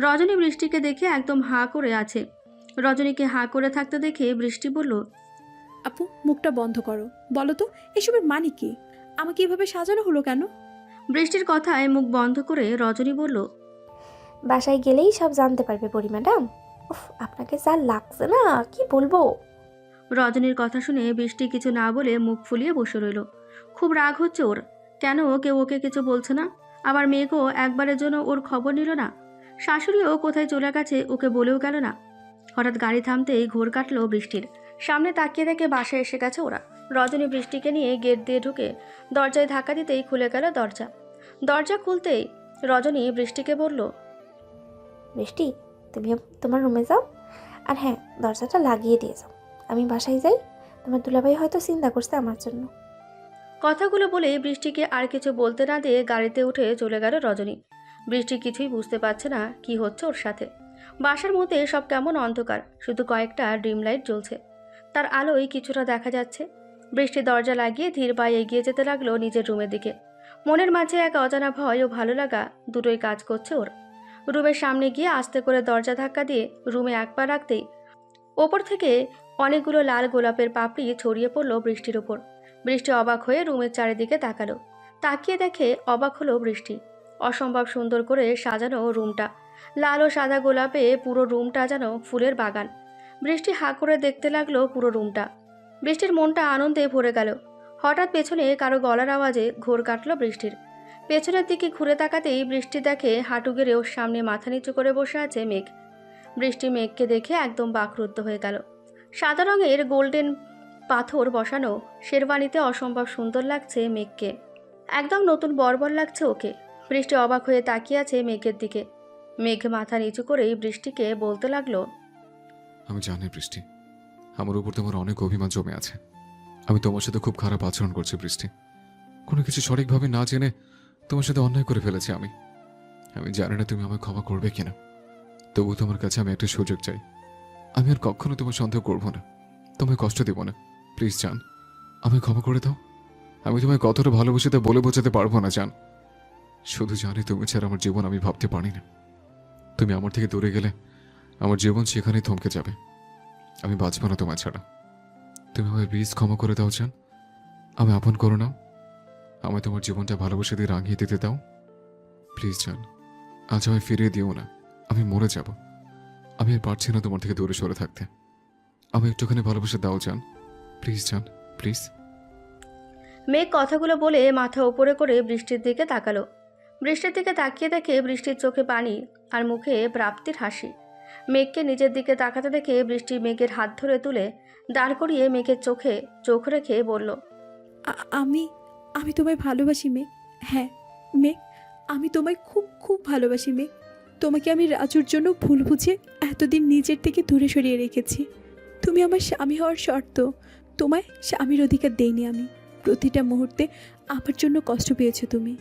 রজনী বৃষ্টিকে দেখে একদম হাঁ করে আছে। রজনীকে হাঁ করে থাকতে দেখে বৃষ্টি বলল, আপু, মুখটা বন্ধ করো। বলো তো, এসবের মানে কি? আমাকে এভাবে সাজানো হলো কেন? বৃষ্টির কথায় মুখ বন্ধ করে রজনী বলল, বাসায় গেলেই সব জানতে পারবে পরি ম্যাডাম। উফ, আপনাকে যা লাগছে না কি বলবো। রজনীর কথা শুনে বৃষ্টি কিছু না বলে মুখ ফুলিয়ে বসে রইল। খুব রাগ হচ্ছে ওর, কেন কেউ ওকে কিছু বলছে না। আবার মেয়েকেও একবারের জন্য ওর খবর নিল না। শাশুড়িও কোথায় চলে গেছে ওকে বলেও গেল না। হঠাৎ গাড়ি থামতেই ঘোর কাটলো বৃষ্টির। সামনে তাকিয়ে দেখে বাসায় এসে গেছে ওরা। রজনী বৃষ্টিকে নিয়ে গেট দিয়ে ঢুকে দরজায় ধাক্কা দিতেই খুলে গেল দরজা। দরজা খুলতেই রজনী বৃষ্টিকে বলল, বৃষ্টি, তুমি তোমার রুমে যাও, আর হ্যাঁ, দরজাটা লাগিয়ে দিয়ে যাও। আমি বাসায় যাই, তোমার দুলাভাই হয়তো চিন্তা করছে আমার জন্য। কথাগুলো বলে বৃষ্টিকে আর কিছু বলতে না দিয়ে গাড়িতে উঠে চলে গেল রজনী। বৃষ্টি কিছুই বুঝতে পারছে না কি হচ্ছে ওর সাথে। বাসার মধ্যে সব কেমন অন্ধকার, শুধু কয়েকটা ড্রিম লাইট জ্বলছে, তার আলোয় কিছুটা দেখা যাচ্ছে। বৃষ্টি দরজা লাগিয়ে ধীর পায়ে এগিয়ে যেতে লাগলো নিজের রুমের দিকে। মনের মাঝে এক অজানা ভয় ও ভালো লাগা দুটোই কাজ করছে ওর। রুমের সামনে গিয়ে আস্তে করে দরজা ধাক্কা দিয়ে রুমে এক পা রাখতেই ওপর থেকে অনেকগুলো লাল গোলাপের পাপড়ি ছড়িয়ে পড়লো বৃষ্টির ওপর। বৃষ্টি অবাক হয়ে রুমের চারিদিকে তাকালো। তাকিয়ে দেখে অবাক হলো বৃষ্টি। অসম্ভব সুন্দর করে সাজানো রুমটা, লাল ও সাদা গোলাপে পুরো রুমটা যেন ফুলের বাগান। বৃষ্টি হাঁ করে দেখতে লাগলো পুরো রুমটা। বৃষ্টির মনটা আনন্দে ভরে গেল। হঠাৎ পেছনে কারো গলার আওয়াজে ঘোর কাটলো বৃষ্টির। পেছনের দিকে ঘুরে তাকাতেই বৃষ্টি দেখে হাঁটু গেড়ে ওর সামনে মাথা নিচু করে বসে আছে মেঘ। বৃষ্টি মেঘকে দেখে একদম বাকরুদ্ধ হয়ে গেল। সাদা রঙের গোল্ডেন পাথর বসানো শেরওয়ানিতে অসম্ভব সুন্দর লাগছে মেঘকে, একদম নতুন বর্বর লাগছে ওকে। বৃষ্টি অবাক হয়ে তাকিয়ে আছে মেঘের দিকে। মেঘ মাথা নিচু করেই বৃষ্টিকে বলতে লাগলো, আমি জানি বৃষ্টি, আমার উপর তোমার অনেক অভিমান জমে আছে। আমি তোমার সাথে খুব খারাপ আচরণ করছি বৃষ্টি। কোনো কিছু সঠিকভাবে না জেনে তোমার সাথে অন্যায় করে ফেলেছি আমি। আমি জানি না তুমি আমায় ক্ষমা করবে কিনা, তবু তোমার কাছে আমি একটা সুযোগ চাই। আমি আর কখনো তোমার সন্দেহ করবো না, তোমায় কষ্ট দেব না। প্লিজ জান, আমায় ক্ষমা করে দাও। আমি তোমায় কতটা ভালোবেসে তা বলে বোঝাতে পারবো না জান। শুধু জানি তুমি ছাড়া আমার জীবন আমি ভাবতে পারি না। তুমি আমার থেকে দূরে গেলে আমার জীবন সেখানেই থমকে যাবে। আমি বাঁচব না তোমার ছাড়া। তুমি আমায় প্লিজ ক্ষমা করে দাও জান, আমি আপন করো নাও। আমায় তোমার জীবনটা ভালোবাসা দিয়ে রাঙিয়ে দিতে দাও প্লিজ জান। আজ আমায় ফিরিয়ে দিও না, আমি মরে যাব। আমি আর পারছি না তোমার থেকে দূরে সরে থাকতে। আমি একটুখানি ভালোবাসা দাও জান, প্লিজ জান, প্লিজ। মেঘ কথাগুলো বলে মাথা উপরে করে বৃষ্টির দিকে তাকালো। বৃষ্টির দিকে তাকিয়ে দেখে বৃষ্টির চোখে পানি আর মুখে প্রাপ্তির হাসি। মেঘকে নিজের দিকে তাকাতে দেখে বৃষ্টি মেঘের হাত ধরে তুলে দাঁড় করিয়ে মেঘের চোখে চোখ রেখে বলল, আমি আমি তোমায় ভালোবাসি মেঘ। হ্যাঁ মেঘ, আমি তোমায় খুব খুব ভালোবাসি মেঘ। তোমাকে আমি রাজুর জন্য ভুল বুঝে এতদিন নিজের থেকে দূরে সরিয়ে রেখেছি। তুমি আমার স্বামী হওয়ার শর্ত, তোমায় স্বামীর অধিকার দেইনি আমি। প্রতিটা মুহূর্তে আমার জন্য কষ্ট পেয়েছো তুমি।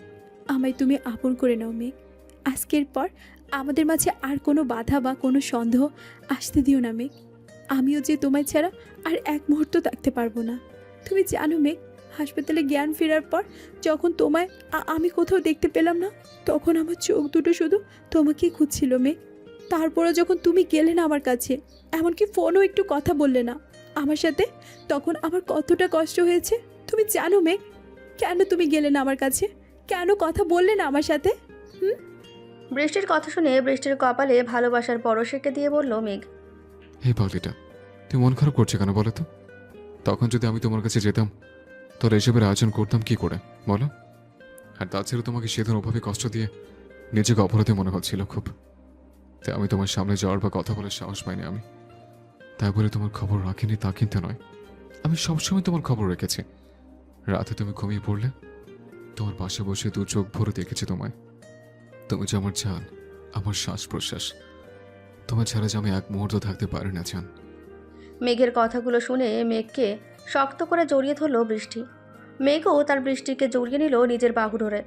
আমায় তুমি আপন করে নাও মেঘ। আজকের পর আমাদের মাঝে আর কোনো বাধা বা কোনো সন্দেহ আসতে দিও না মেঘ। আমিও যে তোমায় ছাড়া আর এক মুহূর্ত থাকতে পারবো না। তুমি জানো মেঘ, হাসপাতালে জ্ঞান ফেরার পর যখন তোমায় আমি কোথাও দেখতে পেলাম না, তখন আমার চোখ দুটো শুধু তোমাকেই খুঁজছিল মেঘ। তারপরে যখন তুমি গেলে না আমার কাছে, এমনকি ফোনও একটু কথা বললে না আমার সাথে, তখন আমার কতটা কষ্ট হয়েছে তুমি জানো মেঘ। কেন তুমি গেলে না আমার কাছে, কেন কথা বললে না আমার সাথে? বৃষ্টির কথা শুনে বৃষ্টির কপালে ভালোবাসার পরশ এঁকে দিয়ে বলল মেঘ, হে পাগলিটা, তুই মন খারাপ করছে কেন বলো তো? তখন যদি আমি তোমার কাছে যেতাম তাহলে এসবের আয়োজন করতাম কি করে বলো? আর তাছাড়া তোমাকে সেদিন ওভাবে কষ্ট দিয়ে নিজেকে অপরাধী মনে হচ্ছিল খুব। তাই আমি তোমার সামনে যাওয়ার বা কথা বলার সাহস পাইনি আমি। তাই বলে তোমার খবর রাখিনি তা কিন্তু নয়, আমি সবসময় তোমার খবর রেখেছি। রাতে তুমি ঘুমিয়ে পড়লে তোমার পাশে বসে দু চোখ ভরে দেখেছি তোমায়। তুমি যে আমার জান, আমার শ্বাস প্রশ্বাস। তোমার ছাড়া যে আমি এক মুহূর্ত থাকতে পারি না জান। মেঘের কথাগুলো শুনে মেঘকে শক্ত করে জড়িয়ে ধরল বৃষ্টি। মেঘও তার বৃষ্টিকে জড়িয়ে নিল নিজের বাহু ধরে।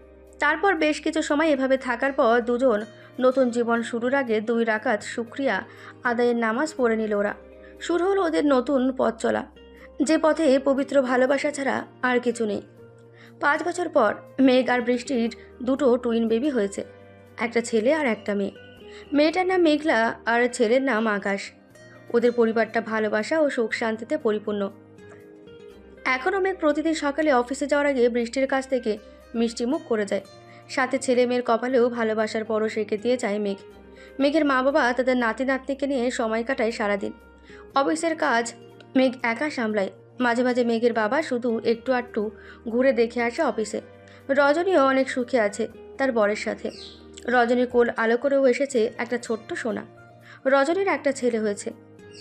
তারপর বেশ কিছু সময় এভাবে থাকার পর দুজন নতুন জীবন শুরুর আগে 2 রাকাত শুকরিয়া আদায়ের নামাজ পড়ে নিল ওরা। শুরু হলো ওদের নতুন পথ চলা, যে পথে পবিত্র ভালোবাসা ছাড়া আর কিছু নেই। 5 বছর পর মেঘ আর বৃষ্টির 2টো টুইন বেবি হয়েছে, একটা ছেলে আর একটা মেয়ে। মেয়েটার নাম মেঘলা আর ছেলের নাম আকাশ। ওদের পরিবারটা ভালোবাসা ও সুখ শান্তিতে পরিপূর্ণ। এখনও মেঘ প্রতিদিন সকালে অফিসে যাওয়ার আগে বৃষ্টির কাছ থেকে মিষ্টি মুখ করে যায়। সাথে ছেলে মেয়ের কপালেও ভালোবাসার পরশ রেখে দিয়ে যায় মেঘ। মেঘের মা বাবা তাদের নাতি নাতনিকে নিয়ে সময় কাটায় সারাদিন। অফিসের কাজ মেঘ একা সামলায়। মাঝে মাঝে মেঘের বাবা শুধু একটু আধটু ঘুরে দেখে আসে অফিসে। রজনীও অনেক সুখে আছে তার বরের সাথে। রজনীর কোল আলো করেও এসেছে একটা ছোট্ট সোনা। রজনীর একটা ছেলে হয়েছে।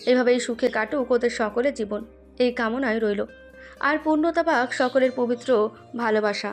এভাবেই সুখে কাটুক ওদের সকলের জীবন, এই কামনায় রইল। আর পূর্ণতা পাক সকলের পবিত্র ভালোবাসা।